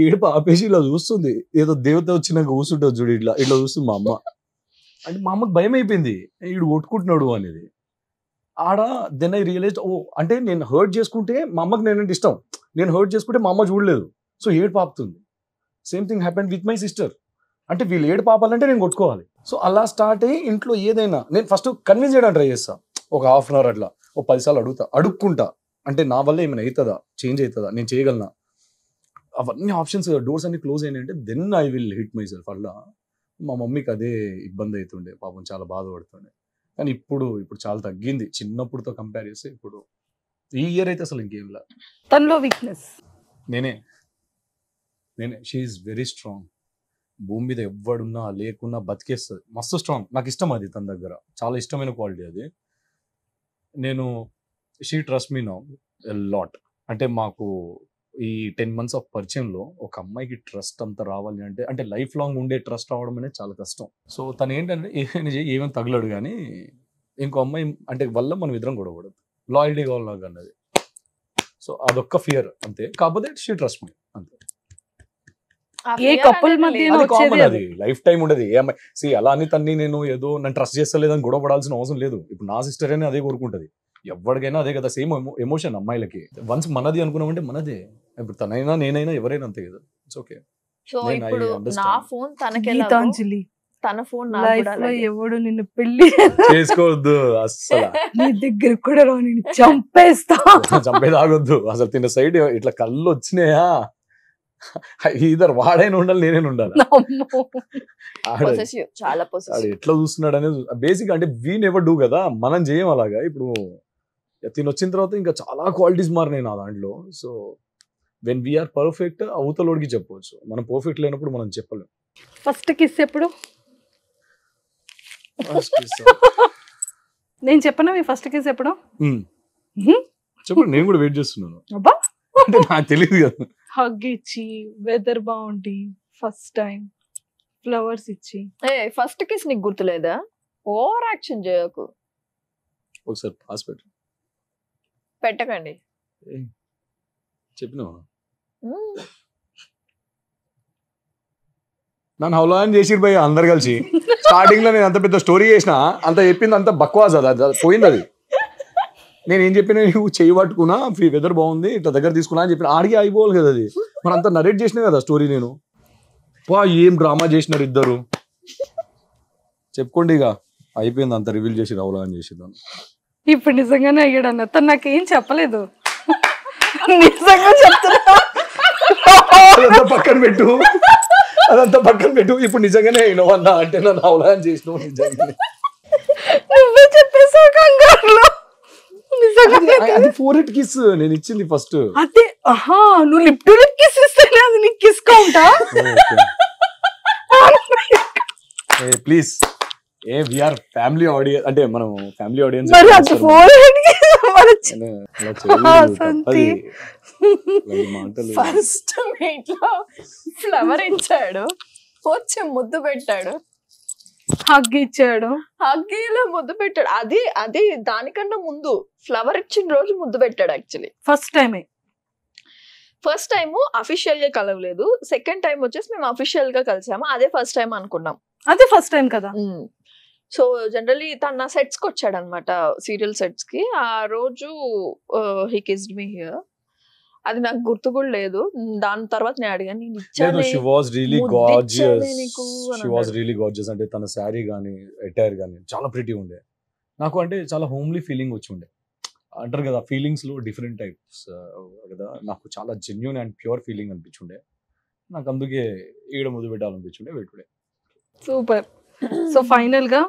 ఏడుపు ఆపేసి ఇలా చూస్తుంది, ఏదో దేవత వచ్చినాక కూర్చుంటుంది చూడు, ఇట్లా ఇట్లా చూస్తుంది మా అమ్మ. అంటే మా అమ్మకి భయం అయిపోయింది, వీడు కొట్టుకుంటున్నాడు అనేది. ఆడ దెన్ ఐ రియలైజ్, ఓ అంటే నేను హర్ట్ చేసుకుంటే మా అమ్మకి నేనంటే ఇష్టం, నేను హర్ట్ చేసుకుంటే మా అమ్మ చూడలేదు, సో ఏడుపు ఆపుతుంది. Same thing happened with my sister. అంటే వీళ్ళు ఏడుపు ఆపాలంటే నేను కొట్టుకోవాలి. సో అలా స్టార్ట్ అయ్యి ఇంట్లో ఏదైనా నేను ఫస్ట్ కన్విన్స్ చేయడానికి ట్రై చేస్తా, ఒక హాఫ్ అన్ అవర్ అట్లా, ఓ 10 సార్లు అడుక్కుంటా, అంటే నా వల్ల ఏమైనా అవుతుందా, చేంజ్ అవుతుందా, నేను చేయగలనా, అవన్నీ ఆప్షన్స్, డోర్స్ అన్ని క్లోజ్ అయినాయంటే then I will hit myself. అలా మా మమ్మీకి అదే ఇబ్బంది అవుతుండే, పాపం చాలా బాధపడుతుండే. కానీ ఇప్పుడు చాలా తగ్గింది, చిన్నప్పుడుతో కంపేర్ చేస్తే ఇప్పుడు ఈ ఇయర్ అయితే అసలు ఇంకేం లేదు. తనలో వీక్నెస్ నేనే షీఈస్ వెరీ స్ట్రాంగ్. భూమి మీద ఎవడున్నా లేకున్నా బతికేస్తుంది, మస్తు స్ట్రాంగ్. నాకు ఇష్టం అది, తన దగ్గర చాలా ఇష్టమైన క్వాలిటీ అది. She trust me now a lot. అంటే మాకు ఈ 10 months ఆఫ్ పరిచయంలో ఒక అమ్మాయికి ట్రస్ట్ అంత రావాలి అంటే లైఫ్ లాంగ్ ఉండే ట్రస్ట్ రావడం అనేది చాలా కష్టం. సో తను ఏంటంటే ఏమేమి తగలడు, కానీ ఇంకో అమ్మాయి అంటే వల్ల మనం ఇద్దరం గొడవకూడదు, లాయల్టీ కావాలి నాకు అన్నది. సో అదొక్క ఫియర్ అంతే, కాకపోతే షీ ట్రస్ట్ మీ అంతే. ఏ కపుల్ మధ్య అది కామన్, అది లైఫ్ టైం ఉండదు. ఏ అమ్మాయి అలా అని తన్ని నేను ఏదో నన్ను ట్రస్ట్ చేస్తలేదని గొడవ పడాల్సిన అవసరం లేదు. ఇప్పుడు నా సిస్టర్ అయినా అదే కోరుకుంటది, ఎవరికైనా అదే కదా, సేమ్ ఎమోషన్ అమ్మాయిలకి. వన్స్ మనది అనుకున్నామంటే మనదే, ఇప్పుడు తనైనా నేనైనా ఎవరైనా అంతే కదా, ఇట్స్ ఓకే. సో ఇప్పుడు నా ఫోన్ తనకి గీతాంజలి, తన ఫోన్ లైఫ్ లో ఎవడు నిన్ను పెళ్లి చేసుకోవద్దు అస్సలు, నీ దగ్గర కూడా రా, నేను చంపేస్తా. చంపేదాగొద్దు అసలు. తిన్న సైడ్ ఇట్లా కళ్ళు వచ్చినాయా, ఇద్దరు వాడైనా ఉండాలి, నేనైనా ఉండాలి. చాలా ఆడు ఎట్లా చూస్తున్నాడు అనేది బేసిక్. అంటే వీ నెవర్ డూ కదా, మనం చేయం అలాగా. ఇప్పుడు తిని వచ్చిన తర్వాత ఇంకా చాలా క్వాలిటీస్ మారినాయి నా దాంట్లో. సో వెన్ వీఆర్ పర్ఫెక్ట్ అవతలోడికి చెప్పవచ్చు, మనం పర్ఫెక్ట్ లేనప్పుడు మనం చెప్పలేం. ఫస్ట్ కిస్ ఎప్పుడు? నేను చెప్పనా మీ ఫస్ట్ కిస్ ఎప్పుడు? చెప్పండి, నేను కూడా వెయిట్ చేస్తున్నాను. అబ్బా, అంటే నాకు తెలియదు కదా. హగ్ ఇచ్చి, వెదర్ బాగుండి, ఫస్ట్ టైం ఫ్లవర్స్ ఇచ్చి. ఫస్ట్ కిస్ నీకు గుర్తులేదా? ఓవర్ యాక్షన్ చేయకు. ఒకసారి పాస్ పెట్టకండి చెప్పినా నన్ను హౌలా అని చేసిరు భయ్య అందరు కలిసి. స్టార్టింగ్ లో నేను అంత పెద్ద స్టోరీ చేసిన, అంత చెప్పింది అంత బక్వాస్, అది పోయింది. అది నేను ఏం చెప్పినా, నువ్వు చేయి పట్టుకున్నా, ఫ్రీ వెదర్ బాగుంది, ఇట్లా దగ్గర తీసుకున్నా అని చెప్పిన, ఆడికి అయిపోవాలి కదా అది. మరి అంత నరేట్ చేసినా కదా స్టోరీ నేను. ఏం డ్రామా చేసినారు ఇద్దరు, చెప్పుకోండి ఇక. అయిపోయింది, అంత రివీల్ చేసి హౌలా అని చేసేదాన్ని. ఇప్పుడు నిజంగానే అయ్యాడు అన్న, తను నాకేం చెప్పలేదు, నిజంగా చెప్తున్నా. అదంతా పక్కన పెట్టు, ఇప్పుడు నిజంగానే అయినావు అన్న అంటే నన్ను హౌలా అని చేసినావు. నిజంగానే నువ్వే చెప్పేసావు కంగారులో. అది 4 కిస్ నేను ఇచ్చింది ఫస్ట్. అదే, ఆహా, నువ్వు లిప్ టు లిప్ కిస్ ఇస్తేనే అది నీకు కిస్ కౌంటా? ప్లీజ్, వీఆర్ ఫ్యామిలీ ఆడియన్స్, అంటే మనం ఫ్యామిలీ ఆడియన్స్. మరి అది 4 ఫస్ట్ మీట్ లో ఫ్లవర్ ఇచ్చాడు, వచ్చి ముద్దు పెట్టాడు, హగ్ ఇచ్చాడు, హగ్గీలో ముద్దు పెట్టాడు. అది దానికన్నా ముందు ఫ్లవర్ ఇచ్చిన రోజు ముద్దు పెట్టాడు. యాక్చువల్లీ ఫస్ట్ టైం అఫీషియల్ గా కలవలేదు, సెకండ్ టైం వచ్చేసి మేము అఫీషియల్ గా కలిసాము, అదే ఫస్ట్ టైం అనుకున్నాం. అదే ఫస్ట్ టైం కదా. సో జనరలీ తన సెట్స్ కి వచ్చాడు అనమాట, సీరియల్ సెట్స్ కి. ఆ రోజు హీ కిస్డ్ మీ హియర్, అది నాకు గుర్తు కూడా లేదు. దాని తర్వాత నేను అడిగాను, నేను ఇచ్చాను. She was really gorgeous. అంటే తన శారీ గానీ, అటైర్ గానీ చాలా ప్రిటీ ఉండే. నాకు అంటే చాలా హోమ్లీ ఫీలింగ్ వచ్చి ఉండే. అంటారు కదా ఫీలింగ్స్ లో డిఫరెంట్ టైప్స్ కదా, నాకు చాలా జెన్యున్ అండ్ ప్యూర్ ఫీలింగ్ అనిపించుండే, నాకు అందుకే ఈడ ముద్దు పెట్టాలనిపించుండే పెట్టుడే. సూపర్. సో ఫైనల్ గా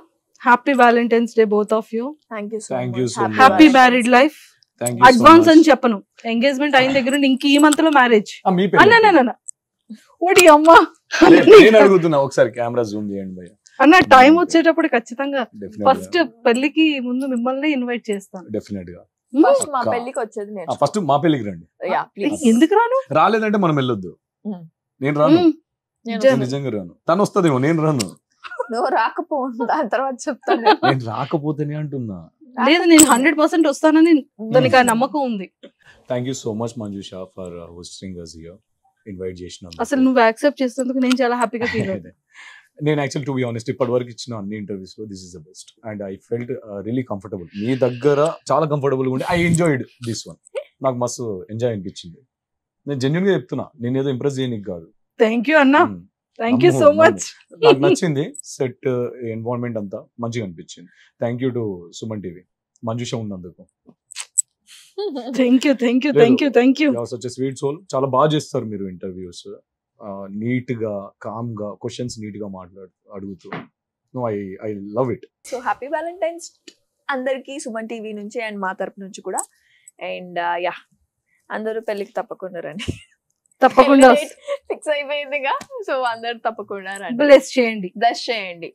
happy Valentine's day both of you. Thank you Thank you so much. Happy married life. Thank you advance అని చెప్పను, ఎంగేజ్మెంట్ అయిన దగ్గర ఇంక ఈ మంత్ లో మ్యారేజ్ మీ పెళ్లి అన్న ఓడి అమ్మా నేను అడుగుతున్నా, ఒకసారి కెమెరా జూమ్ చేయండి భయ్య. అన్న టైం వచ్చేటప్పుడు ఖచ్చితంగా Definitely ఫస్ట్ పెళ్లికి ముందు మిమ్మల్ని ఇన్వైట్ చేస్తాను. డెఫినెట్ గా ఫస్ట్ మా అక్క. పెళ్లికి వచ్చేది నేను. ఫస్ట్ మా పెళ్లికి రండి, ఎందుకు రాను? రాలేదంటే మనం వెళ్ళొద్దు. Hmm. నేను రాను, నేను నిజం. నిజంగా రాను. తను వస్తుందేమో, నేను రాను. నువ్వు రాకపో, దాని తర్వాత చెప్తాను. నేను రాకపోతేనే అంటున్నా. లేదు, నేను 100% వస్తానని దానికి ఆ నమ్మకం ఉంది. Thank you so much Manjusha for hosting us here, invite చేసినందుకు. అసలు నువ్వు యాక్సెప్ట్ చేసినందుకు నేను చాలా హ్యాపీగా ఫీల్ అవుతాను. నేను యాక్చువల్ టు బి ఆనెస్ట్ ఇప్పటి వరకు ఇచ్చిన అన్ని ఇంటర్వ్యూస్ లో this is the best and I felt really comfortable. మీ దగ్గర చాలా కంఫర్టబుల్ ఉండి ఐ ఎంజాయిడ్ దిస్ వన్. నాకు మస్తు ఎంజాయ్ అనిపించింది. నేను జెన్యున్ గా చెప్తున్నా, నేను ఏదో ఇంప్రెస్ చేయడానికి కాదు. థ్యాంక్ యూ అన్న, Hmm. Thank you so much. నాకు నచ్చింది సెట్ ఎన్వైరన్మెంట్ అంతా మంచిగా అనిపించింది. Thank you to Suman TV, Manjusha ఉన్నందుకు. Thank you thank you thank you thank you. Such sweet soul. చాలా బాగా చేస్తారు మీరు ఇంటర్వ్యూస్, నీట్ గా కామ్ గా క్వశ్చన్స్ నీట్ గా అడుగుతూ. I love it. So happy Valentine's అందరికి సుమన్ టీవీ నుంచి అండ్ మా తరపు నుంచి కూడా. అండ్ యా, అందరూ పెళ్లికి తప్పకుండా రండి. తప్పకుండా ఫిక్స్ అయిపోయిందిగా, సో అందరు తప్పకుండా రండి, బ్లెస్ చేయండి. బ్లెస్ చేయండి.